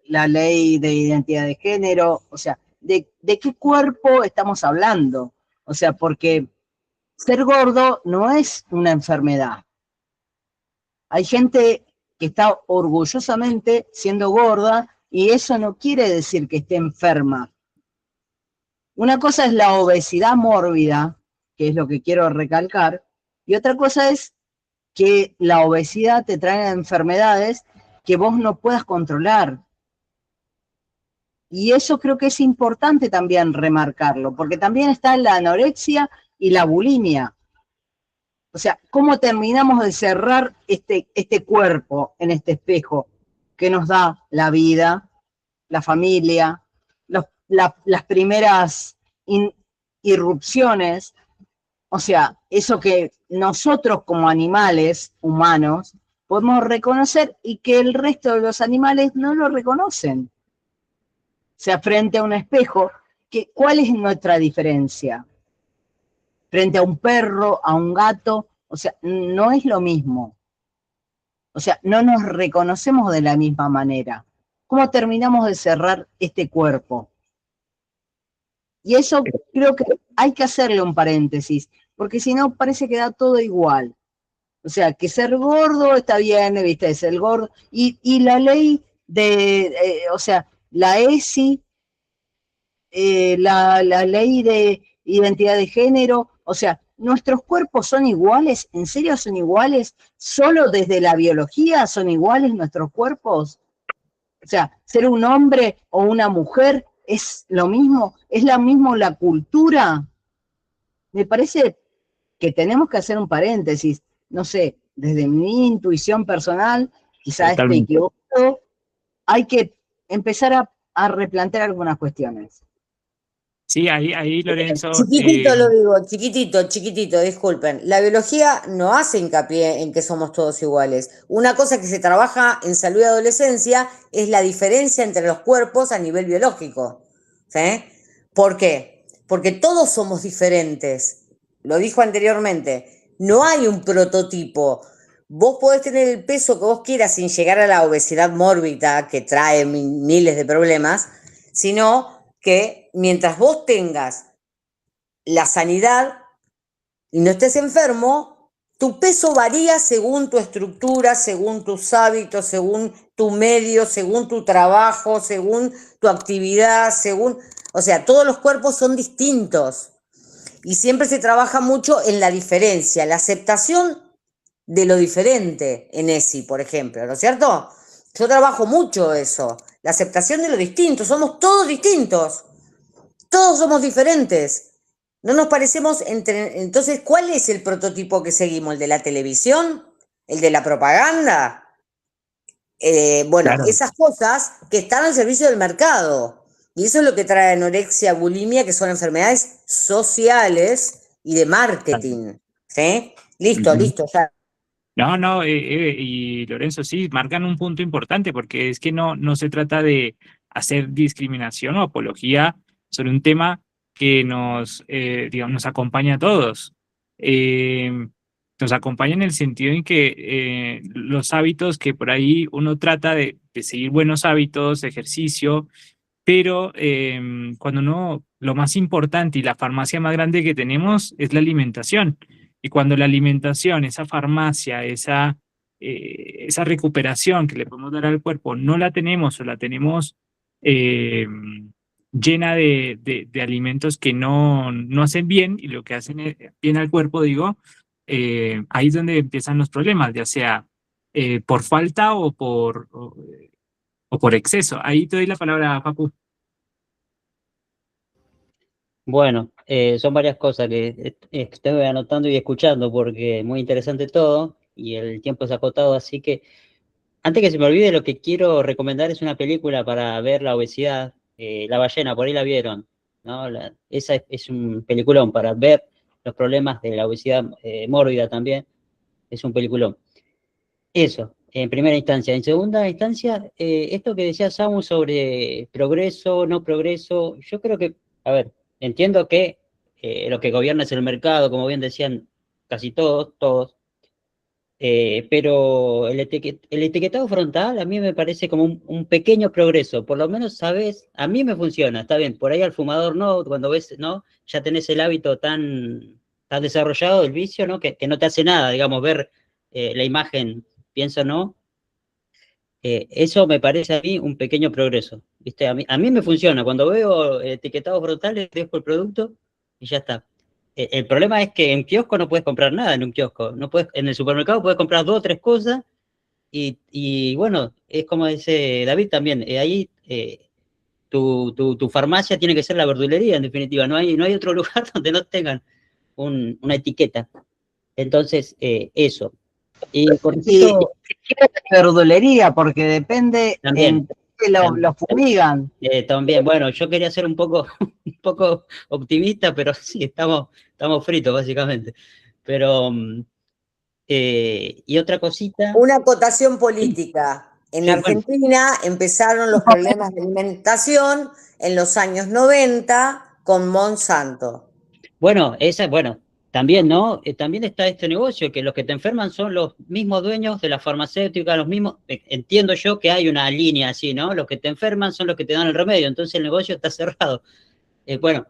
la ley de identidad de género, o sea, ¿de qué cuerpo estamos hablando? O sea, porque ser gordo no es una enfermedad. Hay gente que está orgullosamente siendo gorda y eso no quiere decir que esté enferma. Una cosa es la obesidad mórbida, que es lo que quiero recalcar, y otra cosa es que la obesidad te trae enfermedades que vos no puedas controlar. Y eso creo que es importante también remarcarlo, porque también está la anorexia y la bulimia. O sea, ¿cómo terminamos de cerrar este cuerpo en este espejo que nos da la vida, la familia, las primeras irrupciones? O sea, eso que nosotros como animales humanos podemos reconocer y que el resto de los animales no lo reconocen. O sea, frente a un espejo, ¿cuál es nuestra diferencia? Frente a un perro, a un gato, o sea, no es lo mismo. O sea, no nos reconocemos de la misma manera. ¿Cómo terminamos de cerrar este cuerpo? Y eso creo que hay que hacerle un paréntesis, porque si no parece que da todo igual. O sea, que ser gordo está bien, ¿viste? Es el gordo. Y la ley o sea, la ESI, la ley de identidad de género, o sea, ¿nuestros cuerpos son iguales? ¿En serio son iguales? ¿Solo desde la biología son iguales nuestros cuerpos? O sea, ser un hombre o una mujer es lo mismo, es la misma la cultura. Me parece que tenemos que hacer un paréntesis, no sé, desde mi intuición personal, quizás esté equivocado, hay que empezar a replantear algunas cuestiones. Sí, ahí Lorenzo, Chiquitito lo digo, chiquitito, disculpen. La biología no hace hincapié en que somos todos iguales. Una cosa que se trabaja en salud y adolescencia es la diferencia entre los cuerpos a nivel biológico. ¿Sí? ¿Por qué? Porque todos somos diferentes. Lo dijo anteriormente. No hay un prototipo. Vos podés tener el peso que vos quieras sin llegar a la obesidad mórbida que trae miles de problemas, sino que mientras vos tengas la sanidad y no estés enfermo, tu peso varía según tu estructura, según tus hábitos, según tu medio, según tu trabajo, según tu actividad, o sea, todos los cuerpos son distintos y siempre se trabaja mucho en la diferencia, la aceptación de lo diferente en ESI, por ejemplo, ¿no es cierto? Yo trabajo mucho eso, la aceptación de lo distinto, somos todos distintos, todos somos diferentes. No nos parecemos entre... Entonces, ¿cuál es el prototipo que seguimos? ¿El de la televisión? ¿El de la propaganda? Bueno, claro, esas cosas que están al servicio del mercado. Y eso es lo que trae anorexia, bulimia, que son enfermedades sociales y de marketing. ¿Sí? Listo, ya. No, y Lorenzo, sí, marcan un punto importante porque es que no se trata de hacer discriminación o apología sobre un tema que digamos, nos acompaña a todos. Eh, Nos acompaña en el sentido en que los hábitos que por ahí uno trata de seguir buenos hábitos, ejercicio, pero cuando no, lo más importante y la farmacia más grande que tenemos es la alimentación. Y cuando la alimentación, esa farmacia, esa recuperación que le podemos dar al cuerpo, no la tenemos o la tenemos eh, llena de alimentos que no hacen bien y lo que hacen bien al cuerpo, digo, ahí es donde empiezan los problemas, ya sea por falta o por exceso. Ahí te doy la palabra, Papu. Bueno, son varias cosas que estoy anotando y escuchando porque es muy interesante todo y el tiempo es acotado, así que antes que se me olvide, lo que quiero recomendar es una película para ver la obesidad, La ballena, por ahí la vieron, ¿no? Esa es un peliculón para ver los problemas de la obesidad mórbida también, es un peliculón. Eso, en primera instancia. En segunda instancia, esto que decía Samu sobre progreso, no progreso, yo creo que, a ver, entiendo que lo que gobierna es el mercado, como bien decían casi todos, pero el etiquetado frontal a mí me parece como un pequeño progreso, por lo menos, ¿sabes? A mí me funciona, está bien, por ahí al fumador no, cuando ves, ¿no? Ya tenés el hábito tan desarrollado del vicio, ¿no? Que no te hace nada, digamos, ver la imagen, pienso, ¿no? Eso me parece a mí un pequeño progreso, ¿viste? A mí me funciona, cuando veo etiquetados frontales, dejo el producto y ya está. El problema es que en kiosco no puedes comprar nada en un kiosco. No puedes, en el supermercado puedes comprar 2 o 3 cosas y bueno, es como dice David también, ahí tu farmacia tiene que ser la verdulería, en definitiva. No hay otro lugar donde no tengan una etiqueta. Entonces, eso. Y con Y respecto, verdulería, porque depende también, en qué lo fumigan. también, bueno, yo quería ser un poco, un poco optimista, pero sí, estamos fritos, básicamente. Pero, y otra cosita, Una acotación política. En sí, bueno, Argentina empezaron los problemas de alimentación en los años 90 con Monsanto. bueno, también, ¿no? También está este negocio, que los que te enferman son los mismos dueños de la farmacéutica, los mismos, entiendo yo que hay una línea así, ¿no? Los que te enferman son los que te dan el remedio, entonces el negocio está cerrado. Bueno,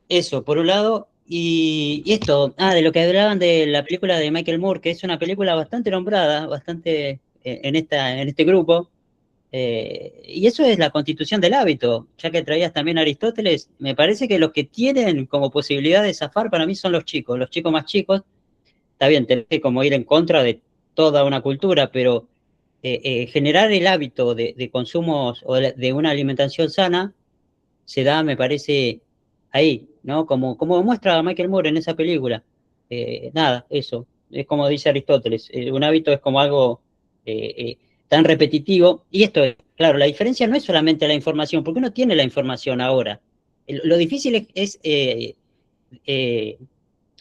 eso, por un lado, y esto, de lo que hablaban de la película de Michael Moore, que es una película bastante nombrada, bastante en este grupo, y eso es la constitución del hábito, ya que traías también a Aristóteles, me parece que los que tienen como posibilidad de zafar para mí son los chicos más chicos, está bien, tenés que como ir en contra de toda una cultura, pero generar el hábito de consumos o de una alimentación sana se da, me parece, ahí, ¿no? Como muestra Michael Moore en esa película. Nada, eso, es como dice Aristóteles, un hábito es como algo tan repetitivo, y esto es, claro, la diferencia no es solamente la información, porque uno tiene la información ahora, lo difícil es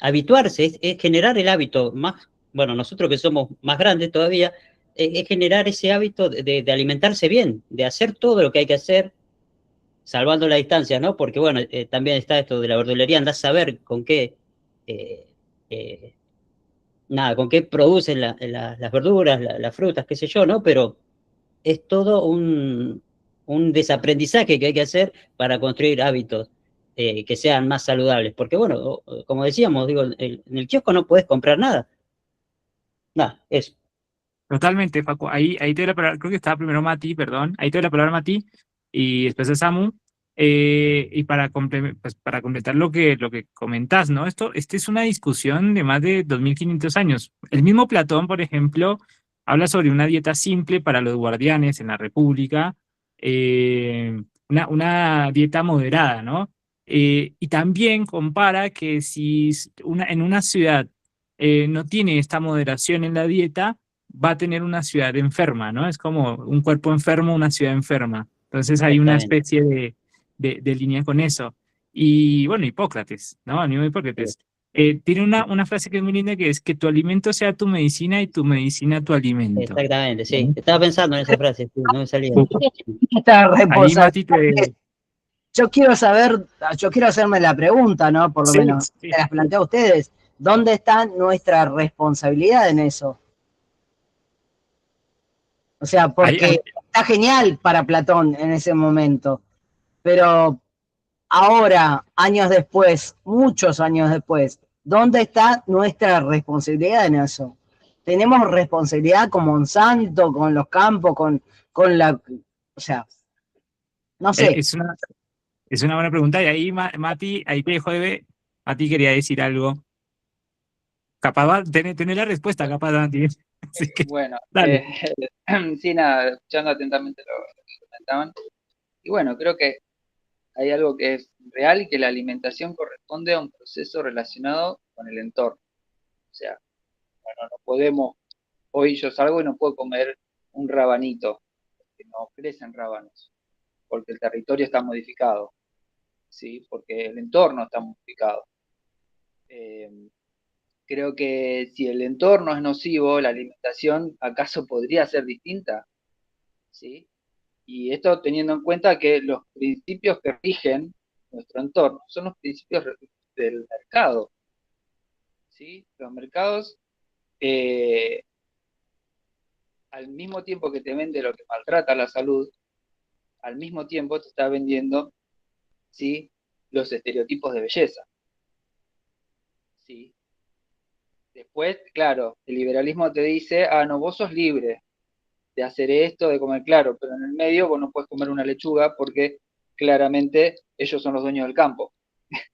habituarse, es generar el hábito. Más, bueno, nosotros que somos más grandes todavía, es generar ese hábito de alimentarse bien, de hacer todo lo que hay que hacer, salvando la distancia, ¿no? Porque, bueno, también está esto de la verdulería, andás a saber con qué, nada, con qué producen las verduras, las frutas, qué sé yo, ¿no? Pero es todo un desaprendizaje que hay que hacer para construir hábitos que sean más saludables. Porque, bueno, como decíamos, digo, en el kiosco no puedes comprar nada. Nada, eso. Totalmente, Facu. Ahí te doy la palabra, creo que estaba primero Mati, perdón. Ahí te doy la palabra Mati y después de Samu. Y pues, para completar lo que comentás, ¿no? Esta es una discusión de más de 2500 años. El mismo Platón, por ejemplo, habla sobre una dieta simple para los guardianes en la República, una dieta moderada, ¿no? Y también compara que si en una ciudad no tiene esta moderación en la dieta, va a tener una ciudad enferma, ¿no? Es como un cuerpo enfermo, una ciudad enferma. Entonces hay una Exactamente. especie de línea con eso. Y bueno, Hipócrates, ¿no? El mismo Hipócrates. Tiene una frase que es muy linda que es que tu alimento sea tu medicina y tu medicina tu alimento. Exactamente, sí. Estaba pensando en esa frase, sí, no me salía. Esta Ahí, responsabilidad. Mati, Yo quiero saber, yo quiero hacerme la pregunta, ¿no? Por lo sí, menos, sí. se las planteo a ustedes. ¿Dónde está nuestra responsabilidad en eso? O sea, porque está genial para Platón en ese momento, pero ahora, años después, muchos años después, ¿dónde está nuestra responsabilidad en eso? ¿Tenemos responsabilidad con Monsanto, con los campos, con la... O sea, no sé. Es una buena pregunta. Y ahí, Mati, ahí te dejo de ver. Mati quería decir algo. Capaz, tener la respuesta, capaz, Mati. Así que, Bueno, dale. sí, nada, escuchando atentamente lo que comentaban. Y bueno, creo que hay algo que es real y que la alimentación corresponde a un proceso relacionado con el entorno. O sea, bueno, no podemos, hoy yo salgo y no puedo comer un rabanito, porque no crecen rábanos, porque el territorio está modificado, ¿sí? Porque el entorno está modificado. Creo que si el entorno es nocivo, la alimentación acaso podría ser distinta, ¿sí? Y esto teniendo en cuenta que los principios que rigen nuestro entorno son los principios del mercado, ¿sí? Los mercados, al mismo tiempo que te vende lo que maltrata la salud, al mismo tiempo te está vendiendo, ¿sí?, los estereotipos de belleza, ¿sí? Después, claro, el liberalismo te dice, no, vos sos libre de hacer esto, de comer, claro, pero en el medio vos no puedes comer una lechuga porque claramente ellos son los dueños del campo,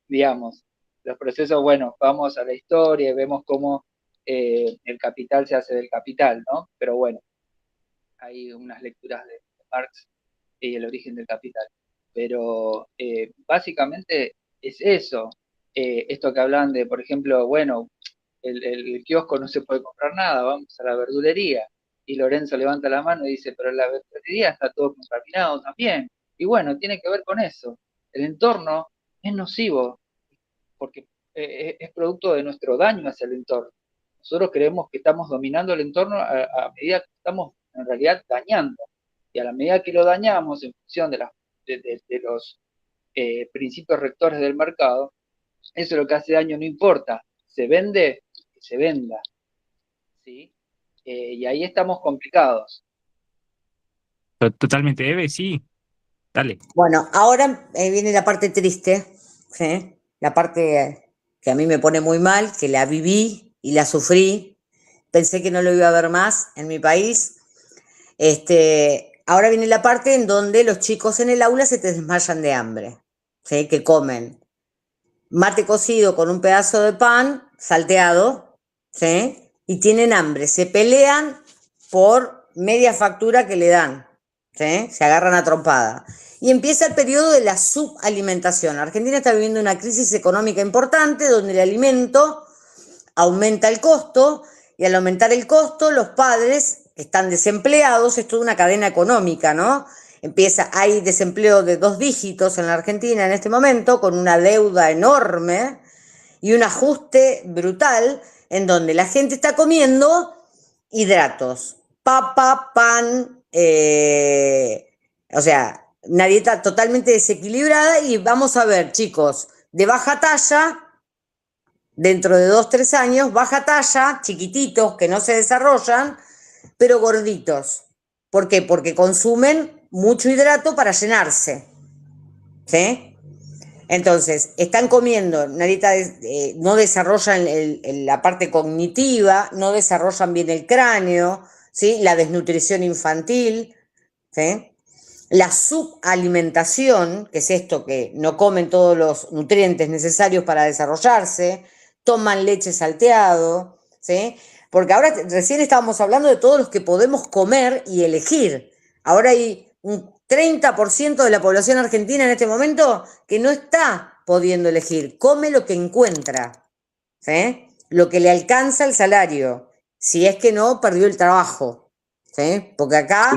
digamos. Los procesos, bueno, vamos a la historia y vemos cómo el capital se hace del capital, ¿no? Pero bueno, hay unas lecturas de Marx y el origen del capital. Pero básicamente es eso. Esto que hablan de, por ejemplo, bueno, el kiosco no se puede comprar nada, vamos a la verdulería. Y Lorenzo levanta la mano y dice, pero en la verdulería está todo contaminado también. Y bueno, tiene que ver con eso. El entorno es nocivo, porque es producto de nuestro daño hacia el entorno. Nosotros creemos que estamos dominando el entorno a medida que estamos en realidad dañando. Y a la medida que lo dañamos en función de los principios rectores del mercado, eso es lo que hace daño, no importa. Se vende, que se venda. ¿Sí? Y ahí estamos complicados. Totalmente, Eve, sí. Dale. Bueno, ahora viene la parte triste, ¿sí? La parte que a mí me pone muy mal, que la viví y la sufrí. Pensé que no lo iba a ver más en mi país. Ahora viene la parte en donde los chicos en el aula se te desmayan de hambre, ¿sí? Que comen mate cocido con un pedazo de pan salteado, ¿sí? Y tienen hambre, se pelean por media factura que le dan, ¿sí? Se agarran a trompada. Y empieza el periodo de la subalimentación. Argentina está viviendo una crisis económica importante donde el alimento aumenta el costo y al aumentar el costo los padres están desempleados, es toda una cadena económica, ¿no? hay desempleo de 2 dígitos en la Argentina en este momento, con una deuda enorme y un ajuste brutal en donde la gente está comiendo hidratos, papa, pan, o sea, una dieta totalmente desequilibrada. Y vamos a ver, chicos, de baja talla, dentro de 2, 3 años, baja talla, chiquititos, que no se desarrollan, pero gorditos. ¿Por qué? Porque consumen mucho hidrato para llenarse, ¿sí? Entonces, están comiendo una dieta, no desarrollan la parte cognitiva, no desarrollan bien el cráneo, ¿sí? La desnutrición infantil, ¿sí? La subalimentación, que es esto que no comen todos los nutrientes necesarios para desarrollarse, toman leche salteado, ¿sí? Porque ahora recién estábamos hablando de todos los que podemos comer y elegir. Ahora hay un 30% de la población argentina en este momento que no está pudiendo elegir, come lo que encuentra, ¿sí? Lo que le alcanza el salario, si es que no perdió el trabajo, ¿sí? Porque acá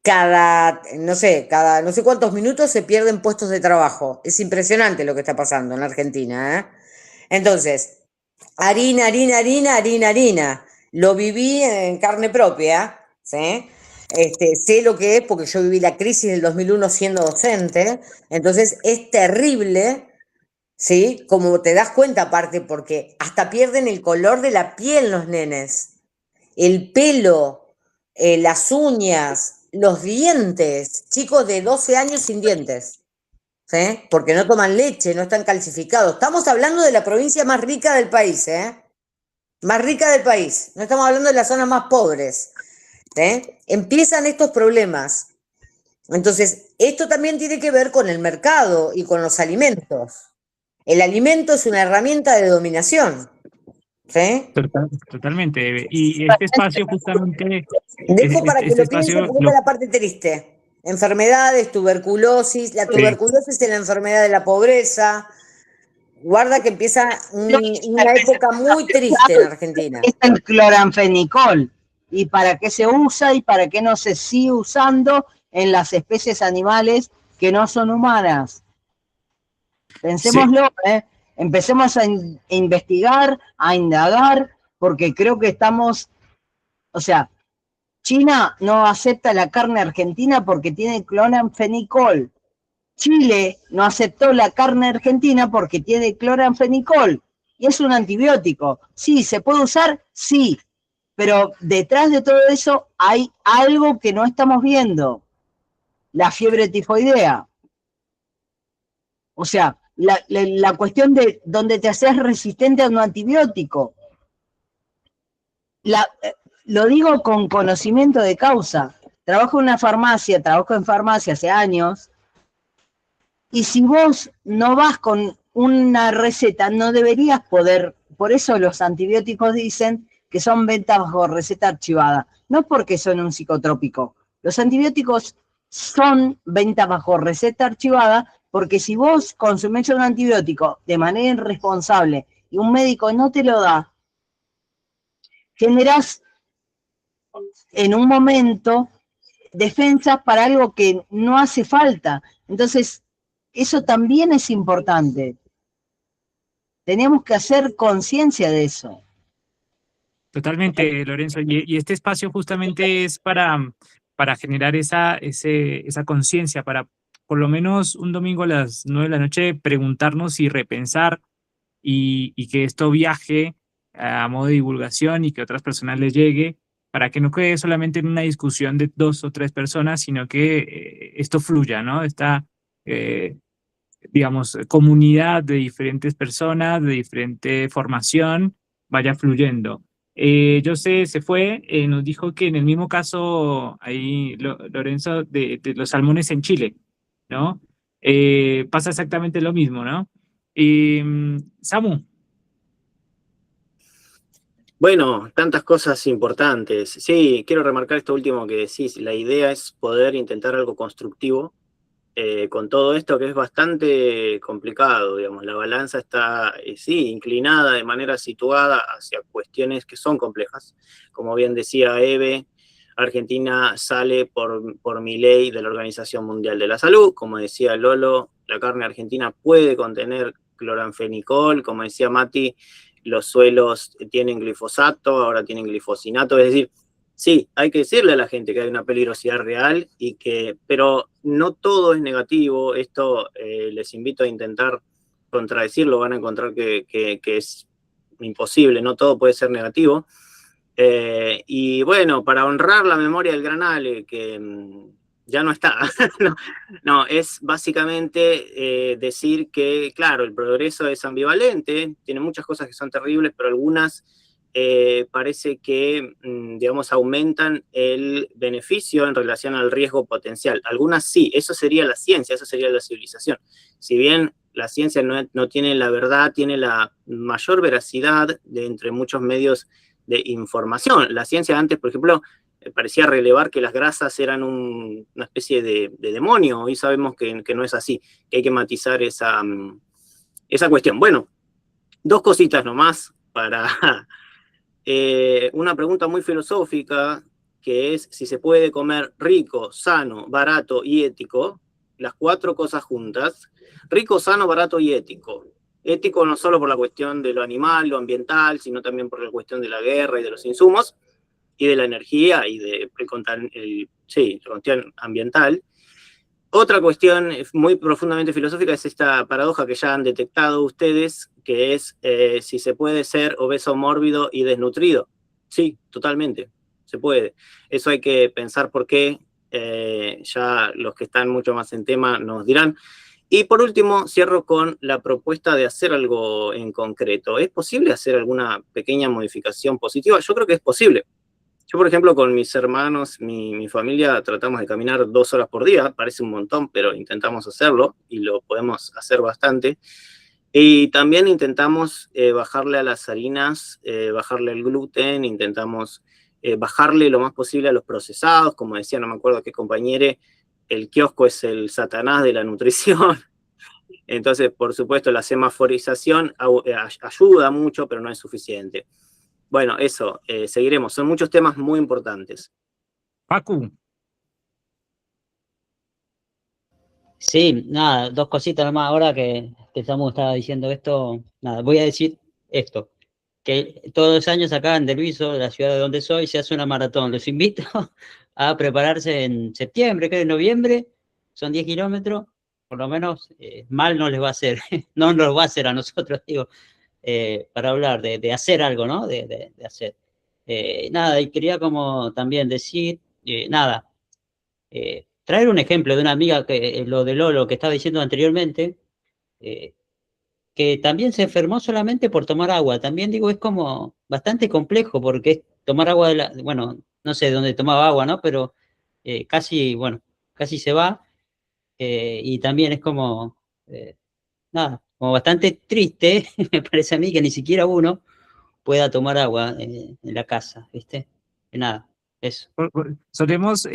cada no sé cuántos minutos se pierden puestos de trabajo. Es impresionante lo que está pasando en la Argentina, ¿eh? Entonces, harina. Lo viví en carne propia, ¿sí? Sé lo que es porque yo viví la crisis del 2001 siendo docente. Entonces, es terrible, ¿sí? Como te das cuenta, aparte, porque hasta pierden el color de la piel los nenes, el pelo, las uñas, los dientes. Chicos de 12 años sin dientes, ¿sí? Porque no toman leche, no están calcificados. Estamos hablando de la provincia más rica del país, ¿eh? Más rica del país. No estamos hablando de las zonas más pobres, ¿sí? Empiezan estos problemas. Entonces, esto también tiene que ver con el mercado y con los alimentos. El alimento es una herramienta de dominación, ¿sí? Totalmente. Y este espacio justamente... Dejo para que este lo piensen, espacio porque esta es la parte triste. Enfermedades, tuberculosis. La tuberculosis es la enfermedad de la pobreza. Guarda que empieza una época muy triste en Argentina. Es el cloranfenicol. ¿Y para qué se usa y para qué no se sigue usando en las especies animales que no son humanas? Pensémoslo, sí. Empecemos a investigar, a indagar, porque creo que estamos, o sea, China no acepta la carne argentina porque tiene cloranfenicol. Chile no aceptó la carne argentina porque tiene cloranfenicol. Y es un antibiótico. Sí, ¿se puede usar? Sí. Pero detrás de todo eso hay algo que no estamos viendo. La fiebre tifoidea. O sea, la cuestión de donde te haces resistente a un antibiótico. Lo digo con conocimiento de causa. Trabajo en farmacia hace años, y si vos no vas con una receta, no deberías poder. Por eso los antibióticos dicen que son ventas bajo receta archivada, no porque son un psicotrópico. Los antibióticos son ventas bajo receta archivada porque si vos consumís un antibiótico de manera irresponsable y un médico no te lo da, generás en un momento defensas para algo que no hace falta. Entonces, eso también es importante. Tenemos que hacer conciencia de eso. Totalmente, Lorenzo. Y este espacio justamente es para generar esa conciencia, para por lo menos un domingo a las 9 de la noche preguntarnos y repensar y que esto viaje a modo de divulgación y que a otras personas les llegue, para que no quede solamente en una discusión de 2 o 3 personas, sino que esto fluya, ¿no? Esta, digamos, comunidad de diferentes personas, de diferente formación, vaya fluyendo. José se fue, nos dijo que en el mismo caso, ahí, Lorenzo, de los salmones en Chile, ¿no? Pasa exactamente lo mismo, ¿no? Samu. Bueno, tantas cosas importantes. Sí, quiero remarcar esto último que decís. La idea es poder intentar algo constructivo con todo esto que es bastante complicado, digamos. La balanza está, sí, inclinada de manera situada hacia cuestiones que son complejas. Como bien decía Eve, Argentina sale por Milei de la Organización Mundial de la Salud. Como decía Lolo, la carne argentina puede contener cloranfenicol. Como decía Mati, los suelos tienen glifosato, ahora tienen glifosinato. Es decir, sí, hay que decirle a la gente que hay una peligrosidad real, pero no todo es negativo. Esto les invito a intentar contradecirlo, van a encontrar que es imposible, no todo puede ser negativo. Y bueno, para honrar la memoria del gran Ale, que ya no está, no, es básicamente decir que, claro, el progreso es ambivalente, tiene muchas cosas que son terribles, pero algunas parece que, digamos, aumentan el beneficio en relación al riesgo potencial. Algunas sí, eso sería la ciencia, eso sería la civilización. Si bien la ciencia no tiene la verdad, tiene la mayor veracidad de entre muchos medios de información. La ciencia antes, por ejemplo, parecía relevar que las grasas eran una especie de demonio. Hoy sabemos que no es así, que hay que matizar esa cuestión. Bueno, dos cositas nomás para una pregunta muy filosófica, que es si se puede comer rico, sano, barato y ético, las cuatro cosas juntas. Rico, sano, barato y ético. Ético no solo por la cuestión de lo animal, lo ambiental, sino también por la cuestión de la guerra y de los insumos, y de la energía, y de la cuestión ambiental. Otra cuestión muy profundamente filosófica es esta paradoja que ya han detectado ustedes, que es si se puede ser obeso, mórbido y desnutrido. Sí, totalmente, se puede. Eso hay que pensar por qué, ya los que están mucho más en tema nos dirán. Y por último, cierro con la propuesta de hacer algo en concreto. ¿Es posible hacer alguna pequeña modificación positiva? Yo creo que es posible. Yo, por ejemplo, con mis hermanos, mi familia, tratamos de caminar 2 horas por día. Parece un montón, pero intentamos hacerlo y lo podemos hacer bastante. Y también intentamos bajarle a las harinas, bajarle al gluten, intentamos bajarle lo más posible a los procesados. Como decía, no me acuerdo qué compañere, el kiosco es el satanás de la nutrición. Entonces, por supuesto, la semaforización ayuda mucho, pero no es suficiente. Bueno, eso, seguiremos. Son muchos temas muy importantes. Facu, Sí, nada, dos cositas nomás. Ahora que Samu estaba diciendo esto, nada, voy a decir esto, que todos los años acá en Delviso, la ciudad de donde soy, se hace una maratón. Los invito a prepararse en septiembre, creo, en noviembre, son 10 kilómetros, por lo menos mal no les va a hacer, no nos va a hacer a nosotros, digo, para hablar de hacer algo, ¿no? De hacer. Nada, y quería como también decir, nada, traer un ejemplo de una amiga, que lo de Lolo que estaba diciendo anteriormente, eh, que también se enfermó solamente por tomar agua. También digo, es como bastante complejo porque es tomar agua bueno, no sé de dónde tomaba agua, ¿no? Pero casi, bueno, casi se va. Y también es como, nada, como bastante triste, me parece a mí, que ni siquiera uno pueda tomar agua en la casa, ¿viste? Nada, eso. solemos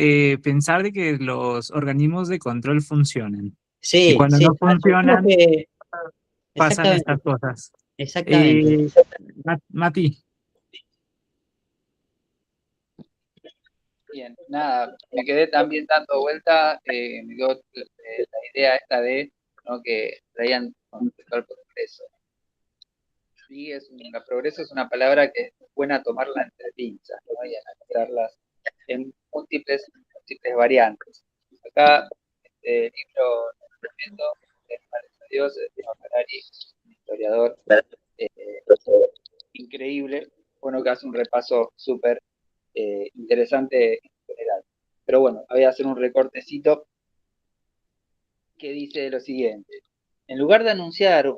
pensar de que los organismos de control funcionan. Y Sí, cuando sí, no funcionan, pasan exactamente, estas cosas. exactamente. Mati. Bien, nada, me quedé también dando vuelta, me quedó la idea esta de, ¿no?, que traían con respecto al progreso. Sí, el progreso es una palabra que es buena tomarla entre pinzas, ¿no?, y analizarlas en múltiples variantes. Acá, este libro recomiendo, Gracias a Dios, de Tino Ferrari, un historiador increíble, bueno, que hace un repaso súper interesante en general. Pero bueno, voy a hacer un recortecito que dice lo siguiente. En lugar de anunciar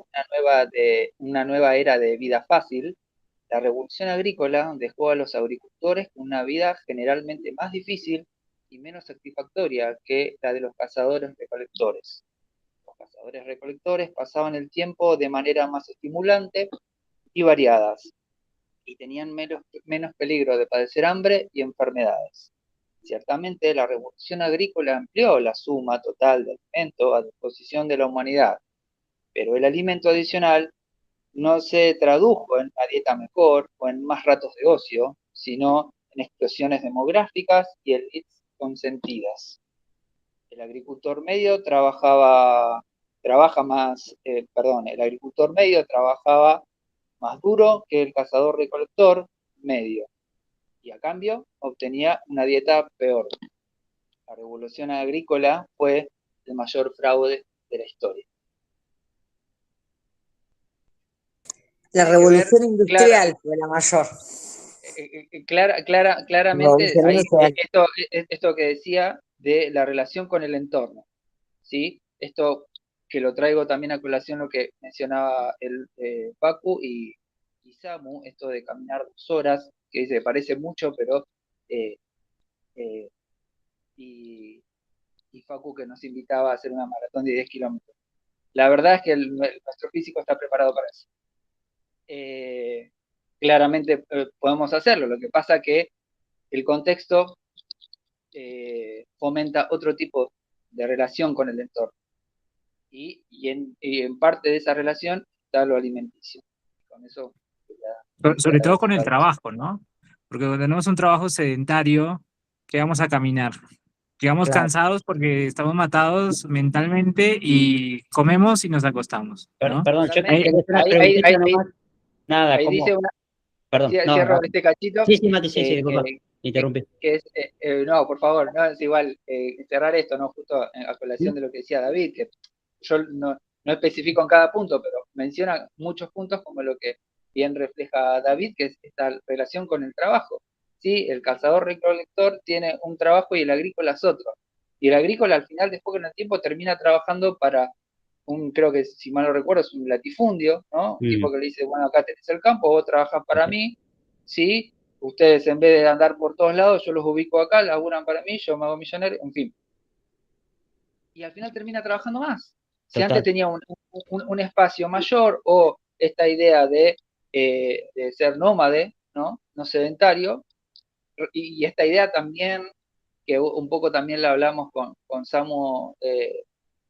una nueva era de vida fácil, la revolución agrícola dejó a los agricultores con una vida generalmente más difícil y menos satisfactoria que la de los cazadores-recolectores. Los cazadores-recolectores pasaban el tiempo de manera más estimulante y variadas, y tenían menos peligro de padecer hambre y enfermedades. Ciertamente, la revolución agrícola amplió la suma total de alimento a disposición de la humanidad, pero el alimento adicional no se tradujo en una dieta mejor o en más ratos de ocio, sino en explosiones demográficas y elites consentidas. El agricultor medio el agricultor medio trabajaba más duro que el cazador-recolector medio, y a cambio obtenía una dieta peor. La revolución agrícola fue el mayor fraude de la historia. La revolución industrial fue la mayor. Claramente, ahí, esto que decía de la relación con el entorno, ¿sí? Esto que lo traigo también a colación lo que mencionaba el Facu y Samu, esto de caminar 2 horas, que dice, parece mucho, pero y Facu que nos invitaba a hacer una maratón de 10 kilómetros. La verdad es que nuestro físico está preparado para eso. Claramente podemos hacerlo, lo que pasa que el contexto fomenta otro tipo de relación con el entorno. Y en parte de esa relación está lo alimenticio. Con eso, Sobre todo con el trabajo, ¿no? Porque cuando tenemos un trabajo sedentario, ¿qué vamos a caminar? Llegamos cansados porque estamos matados mentalmente y comemos y nos acostamos, ¿no? Perdón, yo Totalmente. quería hacer una preguntita nomás. Nada, Ahí ¿cómo? dice una. Perdón, no, Cierro este cachito. sí, Mati, sí, disculpa, interrumpí. No, por favor, no es igual cerrar esto, ¿no? Justo a colación de lo que decía David, que yo no especifico en cada punto, pero menciona muchos puntos como lo que bien refleja David, que es esta relación con el trabajo. ¿Sí? El cazador-recolector tiene un trabajo y el agrícola es otro. Y el agrícola al final, después con el tiempo, termina trabajando para creo que si mal no recuerdo, es un latifundio, ¿no? Un tipo que le dice, bueno, acá tenés el campo, vos trabajás para mí, ¿sí? Ustedes en vez de andar por todos lados, yo los ubico acá, laburan para mí, yo me hago millonario, en fin. Y al final termina trabajando más. Si antes tenía un espacio mayor o esta idea de ser nómade, ¿no? No sedentario, y esta idea también, que un poco también la hablamos con Samu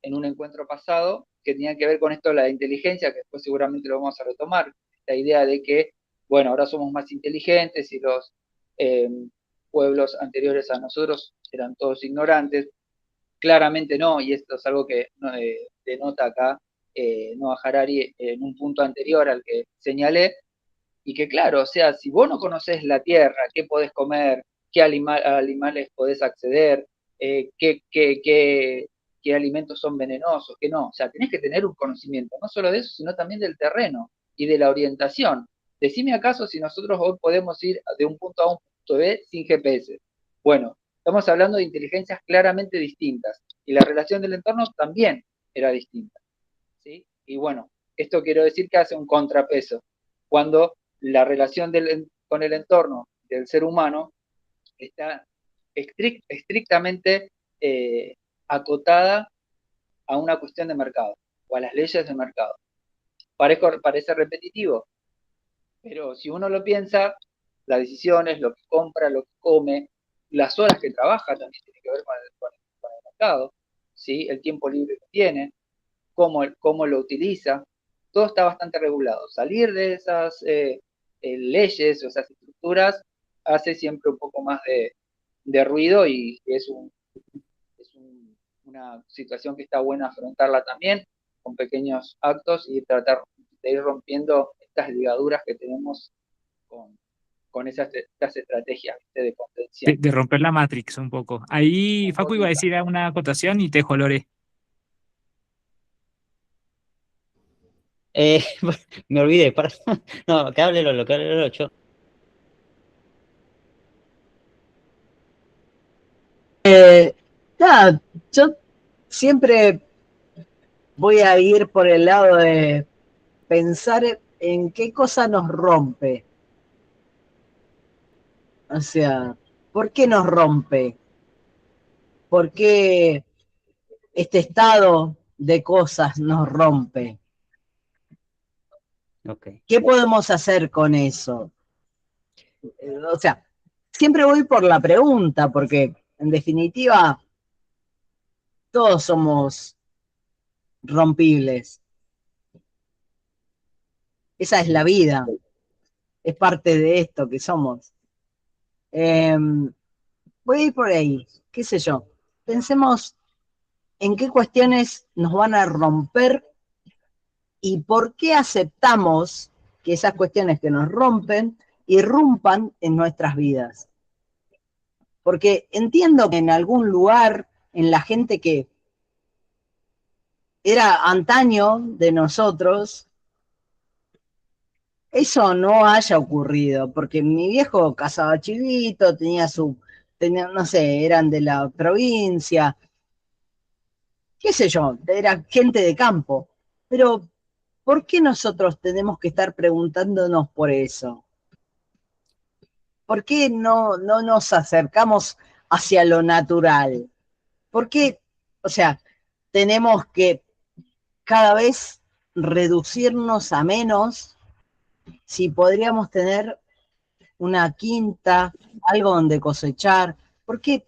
en un encuentro pasado, que tenía que ver con esto de la inteligencia, que después seguramente lo vamos a retomar, la idea de que, bueno, ahora somos más inteligentes y los pueblos anteriores a nosotros eran todos ignorantes. Claramente no, y esto es algo que denota acá Noah Harari en un punto anterior al que señalé, y que claro, o sea, si vos no conocés la tierra, qué podés comer, qué animales podés acceder, qué alimentos son venenosos, qué no. O sea, tenés que tener un conocimiento, no solo de eso, sino también del terreno y de la orientación. Decime acaso si nosotros hoy podemos ir de un punto A a un punto B sin GPS. Bueno, estamos hablando de inteligencias claramente distintas y la relación del entorno también era distinta, ¿sí? Y bueno, esto quiero decir que hace un contrapeso. Cuando la relación con el entorno del ser humano está estrictamente acotada a una cuestión de mercado o a las leyes de mercado. Parece repetitivo, pero si uno lo piensa, las decisiones, lo que compra, lo que come, las horas que trabaja también tiene que ver con el mercado, ¿sí? El tiempo libre que tiene, cómo lo utiliza, todo está bastante regulado. Salir de esas leyes o esas estructuras hace siempre un poco más de ruido y es una situación que está buena afrontarla también con pequeños actos y tratar de ir rompiendo estas ligaduras que tenemos con estas estrategias de contención. De romper la Matrix un poco. Ahí Facu iba a decir una acotación y te dejo, Lore. Me olvidé, no, que hable Lolo, yo. Nada, yo siempre voy a ir por el lado de pensar en qué cosa nos rompe. O sea, ¿por qué nos rompe? ¿Por qué este estado de cosas nos rompe? Okay. ¿Qué podemos hacer con eso? O sea, siempre voy por la pregunta, porque en definitiva todos somos rompibles. Esa es la vida, es parte de esto que somos. Voy a ir por ahí, qué sé yo. Pensemos en qué cuestiones nos van a romper y por qué aceptamos que esas cuestiones que nos rompen irrumpan en nuestras vidas. Porque entiendo que en algún lugar, en la gente que era antaño de nosotros, eso no haya ocurrido, porque mi viejo casaba chivito, tenía, no sé, eran de la provincia, qué sé yo, era gente de campo. Pero, ¿por qué nosotros tenemos que estar preguntándonos por eso? ¿Por qué no nos acercamos hacia lo natural? ¿Por qué, o sea, tenemos que cada vez reducirnos a menos si podríamos tener una quinta, algo donde cosechar? ¿Por qué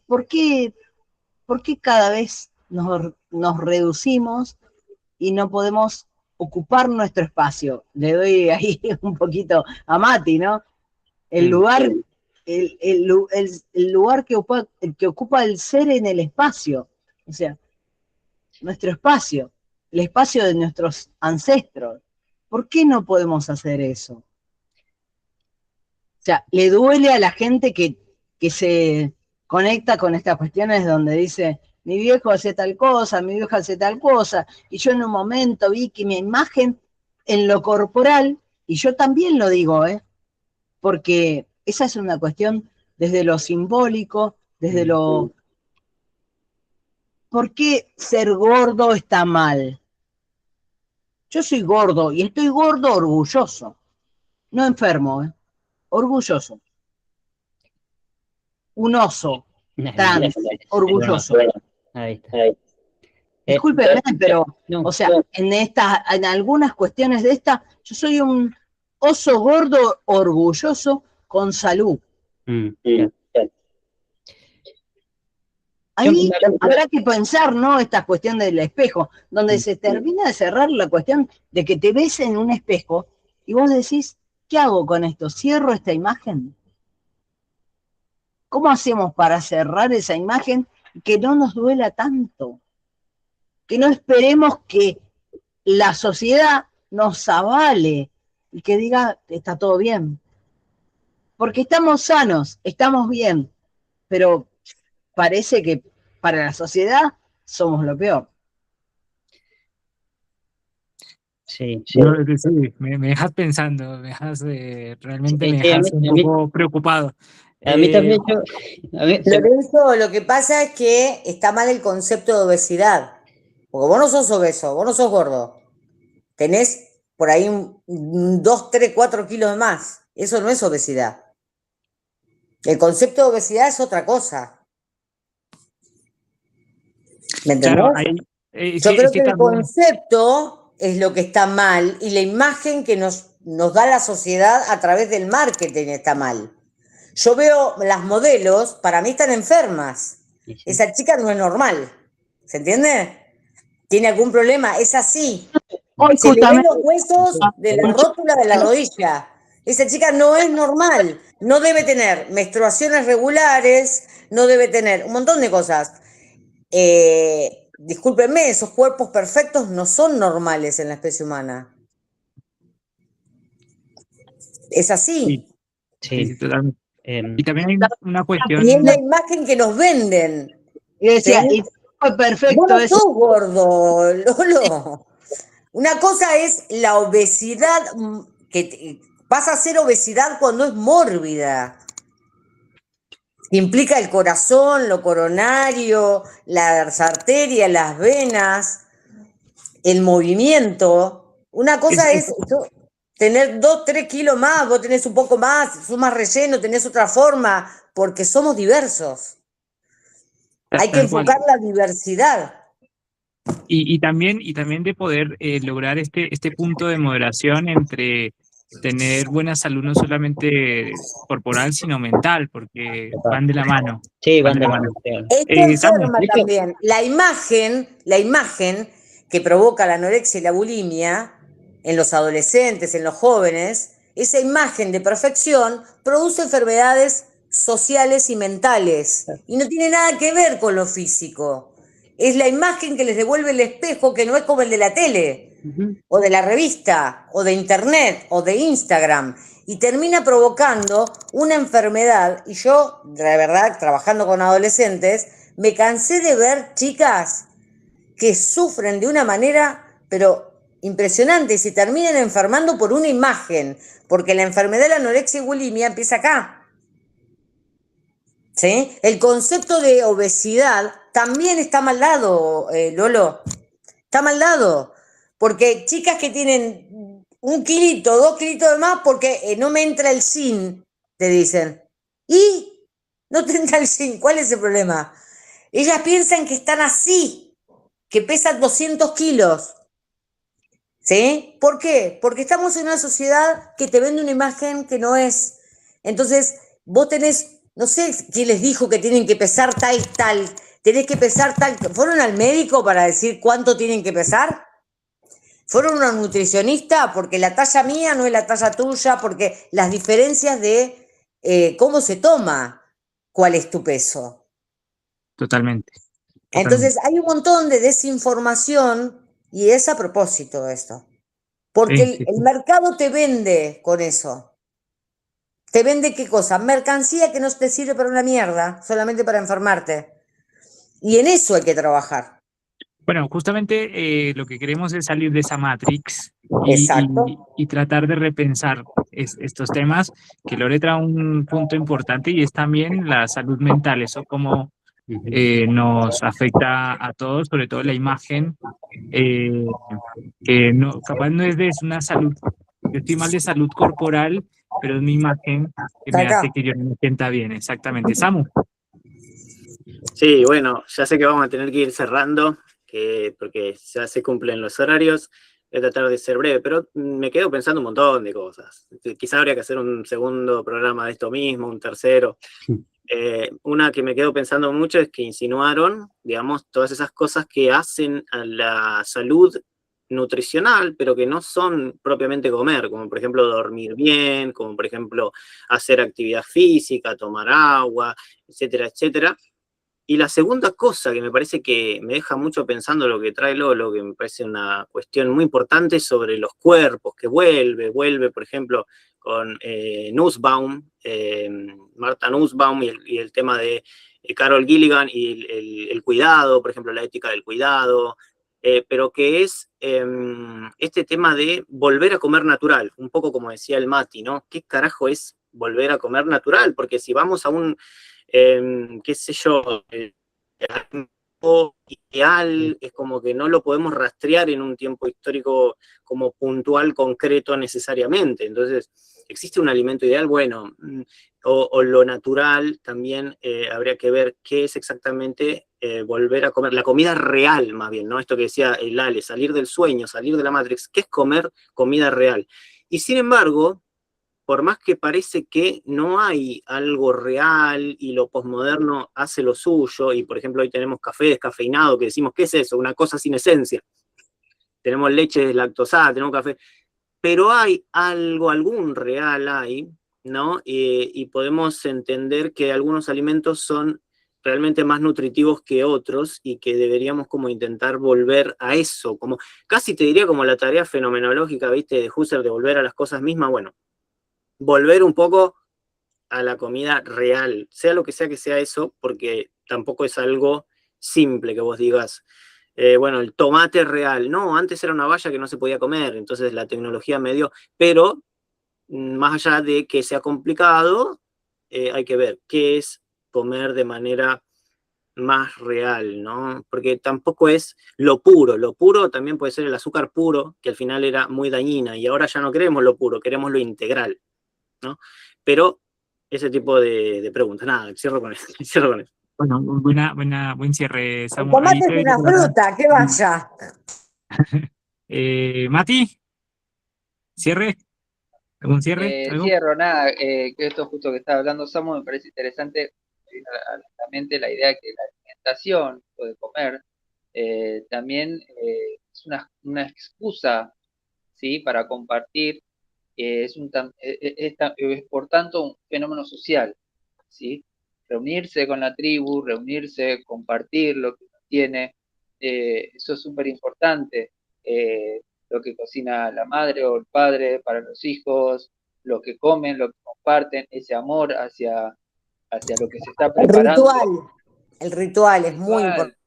cada vez nos reducimos y no podemos ocupar nuestro espacio? Le doy ahí un poquito a Mati, ¿no? El lugar, el lugar que ocupa el ser en el espacio, o sea, nuestro espacio, el espacio de nuestros ancestros. ¿Por qué no podemos hacer eso? O sea, le duele a la gente que se conecta con estas cuestiones donde dice, mi viejo hace tal cosa, mi vieja hace tal cosa, y yo en un momento vi que mi imagen en lo corporal, y yo también lo digo, porque esa es una cuestión desde lo simbólico, desde lo... ¿Por qué ser gordo está mal? Yo soy gordo y estoy gordo orgulloso, no enfermo, orgulloso. Un oso trans, orgulloso. Ahí está. Discúlpeme, pero, No. o sea, en algunas cuestiones de esta, yo soy un oso gordo orgulloso con salud. Ahí habrá que pensar, ¿no? Esta cuestión del espejo, donde se termina de cerrar la cuestión de que te ves en un espejo y vos decís, ¿qué hago con esto? ¿Cierro esta imagen? ¿Cómo hacemos para cerrar esa imagen y que no nos duela tanto? Que no esperemos que la sociedad nos avale y que diga, está todo bien. Porque estamos sanos, estamos bien, pero parece que para la sociedad somos lo peor. Sí. No, sí, me dejas pensando, realmente me dejas un poco preocupado. A mí también, Lorenzo, lo que pasa es que está mal el concepto de obesidad. Porque vos no sos obeso, vos no sos gordo. Tenés por ahí 2, 3, 4 kilos de más. Eso no es obesidad. El concepto de obesidad es otra cosa. ¿Me entendés? Claro, yo creo que el concepto es lo que está mal y la imagen que nos da la sociedad a través del marketing está mal. Yo veo las modelos, para mí están enfermas. Sí. Esa chica no es normal. ¿Se entiende? ¿Tiene algún problema? Es así. Se le ven los huesos de la rótula de la rodilla. Esa chica no es normal. No debe tener menstruaciones regulares, no debe tener un montón de cosas. Discúlpenme, esos cuerpos perfectos no son normales en la especie humana. Es así. Sí, totalmente. Y también hay una cuestión. Y es la imagen que nos venden. Y decía, ¿sí? Y perfecto. Vos no sos gordo, Lolo. Una cosa es la obesidad, que pasa a ser obesidad cuando es mórbida. Implica el corazón, lo coronario, las arterias, las venas, el movimiento. Una cosa es tener 2, 3 kilos más, vos tenés un poco más, sos más relleno, tenés otra forma, porque somos diversos. Hay que enfocar la diversidad. Y también de poder lograr este punto de moderación entre tener buena salud no solamente corporal, sino mental, porque van de la mano. Sí, van de la mano. Esto enferma también. La imagen que provoca la anorexia y la bulimia en los adolescentes, en los jóvenes, esa imagen de perfección produce enfermedades sociales y mentales. Y no tiene nada que ver con lo físico. Es la imagen que les devuelve el espejo, que no es como el de la tele, o de la revista, o de internet, o de Instagram. Y termina provocando una enfermedad. Y yo, de verdad, trabajando con adolescentes, me cansé de ver chicas que sufren de una manera, pero impresionante, y se terminan enfermando por una imagen, porque la enfermedad de la anorexia y bulimia empieza acá. ¿Sí? El concepto de obesidad también está mal dado, Lolo. Está mal dado. Porque chicas que tienen 1 kilito, 2 kilitos de más, porque no me entra el zinc, te dicen. ¿Y? No te entra el zinc, ¿cuál es el problema? Ellas piensan que están así, que pesan 200 kilos. ¿Sí? ¿Por qué? Porque estamos en una sociedad que te vende una imagen que no es. Entonces, vos tenés, no sé quién les dijo que tienen que pesar tal, tenés que pesar tal. ¿Fueron al médico para decir cuánto tienen que pesar? ¿Fueron a una nutricionista? Porque la talla mía no es la talla tuya, porque las diferencias de cómo se toma, cuál es tu peso. Totalmente. Entonces, hay un montón de desinformación y es a propósito esto. Porque el mercado te vende con eso. ¿Te vende qué cosa? Mercancía que no te sirve para una mierda, solamente para enfermarte. Y en eso hay que trabajar. Bueno, justamente lo que queremos es salir de esa Matrix Exacto. y tratar de repensar estos temas, que Lore trae un punto importante y es también la salud mental, eso como nos afecta a todos, sobre todo la imagen, que no, capaz no es de es una salud, yo estoy mal de salud corporal, pero es mi imagen que Está me hace acá. que yo no me sienta bien, exactamente. Samu. Sí, bueno, ya sé que vamos a tener que ir cerrando, porque ya se cumplen los horarios. Voy a tratar de ser breve, pero me quedo pensando un montón de cosas. Quizá habría que hacer un segundo programa de esto mismo, un tercero. Una que me quedo pensando mucho es que insinuaron, digamos, todas esas cosas que hacen a la salud nutricional, pero que no son propiamente comer, como por ejemplo dormir bien, como por ejemplo hacer actividad física, tomar agua, etcétera, etcétera. Y la segunda cosa que me parece que me deja mucho pensando lo que trae Lolo, que me parece una cuestión muy importante sobre los cuerpos, que vuelve, por ejemplo, con Nussbaum, Marta Nussbaum y el tema de Carol Gilligan y el cuidado, por ejemplo, la ética del cuidado, pero que es este tema de volver a comer natural, un poco como decía el Mati, ¿no? ¿Qué carajo es volver a comer natural? Porque si vamos a un qué sé yo, ideal, es como que no lo podemos rastrear en un tiempo histórico como puntual, concreto necesariamente. Entonces, ¿existe un alimento ideal? Bueno, o lo natural también habría que ver qué es exactamente volver a comer, la comida real más bien, ¿no? Esto que decía el Ale, salir del sueño, salir de la Matrix, ¿qué es comer comida real? Y sin embargo, por más que parece que no hay algo real y lo posmoderno hace lo suyo, y por ejemplo hoy tenemos café descafeinado, que decimos, ¿qué es eso? Una cosa sin esencia. Tenemos leche deslactosada, tenemos café, pero hay algo, algún real hay, ¿no? Y podemos entender que algunos alimentos son realmente más nutritivos que otros y que deberíamos como intentar volver a eso, como casi te diría como la tarea fenomenológica, ¿viste? De Husserl de volver a las cosas mismas, bueno, volver un poco a la comida real, sea lo que sea eso, porque tampoco es algo simple que vos digas, bueno, el tomate real, no, antes era una valla que no se podía comer, entonces la tecnología me dio, pero más allá de que sea complicado, hay que ver qué es comer de manera más real, ¿no? Porque tampoco es lo puro también puede ser el azúcar puro, que al final era muy dañina, y ahora ya no queremos lo puro, queremos lo integral, ¿no? Pero ese tipo de preguntas, nada, cierro con eso, cierro con eso. Bueno, buen cierre, El Samu. Ahí tomate te es doy la una palabra. fruta, que vaya. Mati, cierre, ¿algún cierre? ¿Algo? Cierro, nada, que esto justo que estaba hablando Samu me parece interesante a la mente la idea que la alimentación o de comer también es una excusa, ¿sí? Para compartir, es por tanto un fenómeno social, ¿sí? Reunirse con la tribu, reunirse, compartir lo que uno tiene, eso es súper importante. Lo que cocina la madre o el padre para los hijos, lo que comen, lo que comparten, ese amor hacia lo que se está preparando. El ritual es muy importante.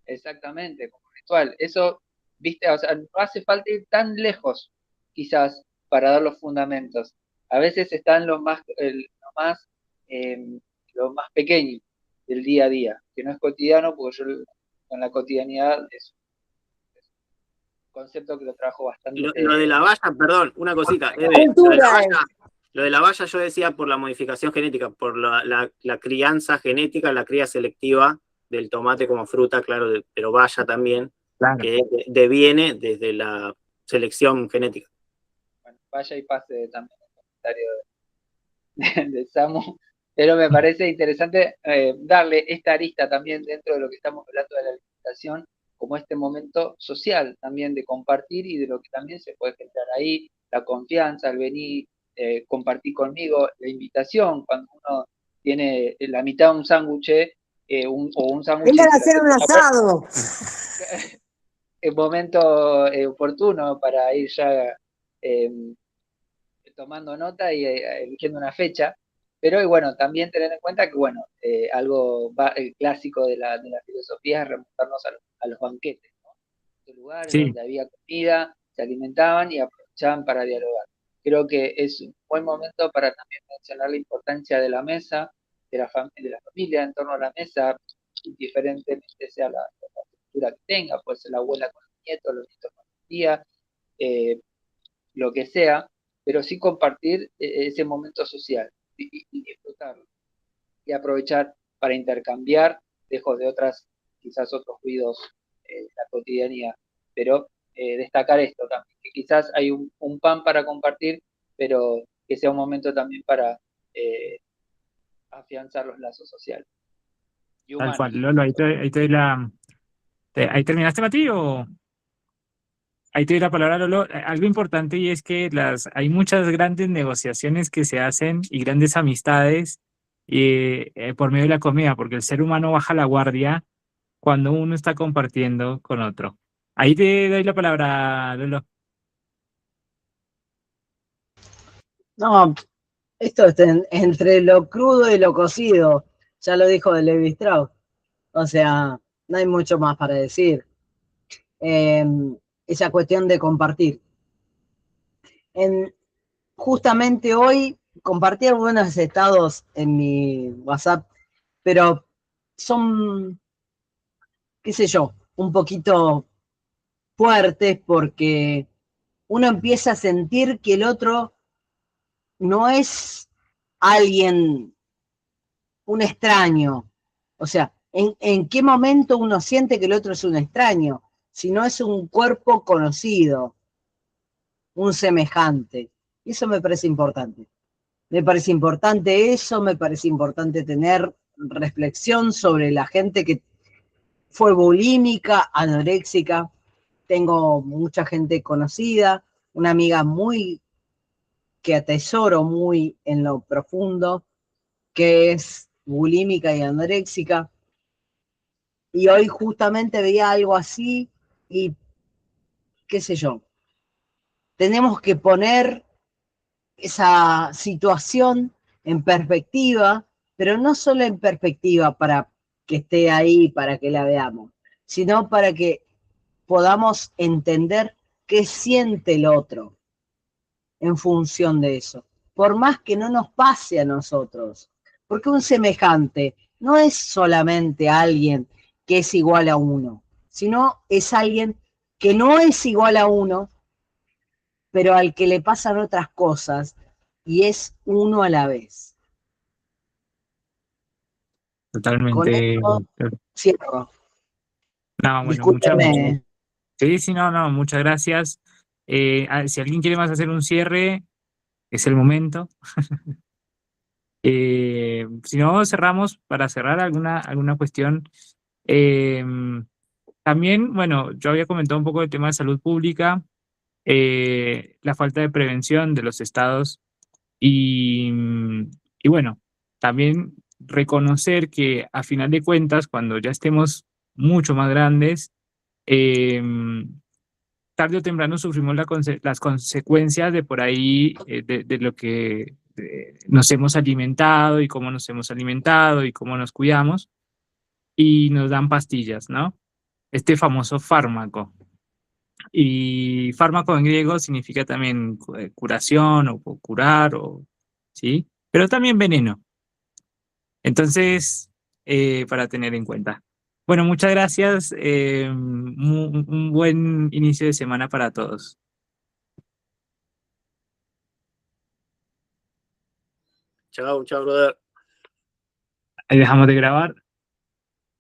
Exactamente, como ritual. Eso, viste, o sea, no hace falta ir tan lejos, quizás, para dar los fundamentos. A veces están lo más pequeño del día a día, que no es cotidiano, porque yo con la cotidianidad es un concepto que lo trabajo bastante. Lo de la valla, perdón, una cosita. Lo de la valla yo decía por la modificación genética, por la crianza genética, la cría selectiva del tomate como fruta, claro, pero valla también, claro, que deviene desde la selección genética. Bueno, vaya y pase también el comentario de Samu, pero me parece interesante darle esta arista también dentro de lo que estamos hablando de la alimentación, como este momento social también de compartir y de lo que también se puede generar ahí, la confianza, el venir, compartir conmigo, la invitación, cuando uno tiene la mitad de un sándwich o un sándwich. Vengan a hacer un asado. El momento oportuno para ir ya tomando nota y eligiendo una fecha. Pero bueno, también tener en cuenta que, bueno, algo clásico de la filosofía es remontarnos a los banquetes, ¿no? Los lugares donde había comida, se alimentaban y aprovechaban para dialogar. Creo que es un buen momento para también mencionar la importancia de la mesa, de la familia en torno a la mesa, indiferentemente sea la cultura que tenga, puede ser la abuela con los nietos con la tía, lo que sea, pero sí compartir ese momento social y disfrutarlo y aprovechar para intercambiar, lejos de quizás otros ruidos de la cotidianidad, pero destacar esto también, que quizás hay un pan para compartir, pero que sea un momento también para afianzar los lazos sociales. Tal cual, Lolo, ahí terminaste, Mati, o ahí te doy la palabra, Lolo. Algo importante y es que hay muchas grandes negociaciones que se hacen y grandes amistades por medio de la comida, porque el ser humano baja la guardia cuando uno está compartiendo con otro. Ahí te doy la palabra, Lolo. No, esto es entre lo crudo y lo cocido, ya lo dijo de Levi Strauss. O sea, no hay mucho más para decir. Esa cuestión de compartir. Justamente hoy compartí algunos estados en mi WhatsApp, pero son, qué sé yo, un poquito fuertes porque uno empieza a sentir que el otro no es alguien, un extraño. O sea, ¿en qué momento uno siente que el otro es un extraño? Si no es un cuerpo conocido, un semejante. Y eso me parece importante. Me parece importante eso, me parece importante tener reflexión sobre la gente que fue bulímica, anoréxica. Tengo mucha gente conocida, una amiga que atesoro muy en lo profundo, que es bulímica y anoréxica. Y hoy justamente veía algo así y qué sé yo. Tenemos que poner esa situación en perspectiva, pero no solo en perspectiva para que esté ahí, para que la veamos, sino para que podamos entender qué siente el otro en función de eso, por más que no nos pase a nosotros, porque un semejante no es solamente alguien que es igual a uno, sino es alguien que no es igual a uno, pero al que le pasan otras cosas y es uno a la vez. Totalmente. Con esto cierro. No, bueno, muchas gracias. Si alguien quiere más hacer un cierre, es el momento. Si no, cerramos para cerrar alguna cuestión. También, bueno, yo había comentado un poco el tema de salud pública, la falta de prevención de los estados y bueno, también reconocer que a final de cuentas, cuando ya estemos mucho más grandes, tarde o temprano sufrimos las consecuencias de por ahí, de lo que nos hemos alimentado y cómo nos hemos alimentado y cómo nos cuidamos, y nos dan pastillas, ¿no? Este famoso fármaco. Y fármaco en griego significa también curación o curar, ¿sí? Pero también veneno. Entonces, para tener en cuenta. Bueno, muchas gracias. Un buen inicio de semana para todos. Chao, chao, brother. Ahí dejamos de grabar.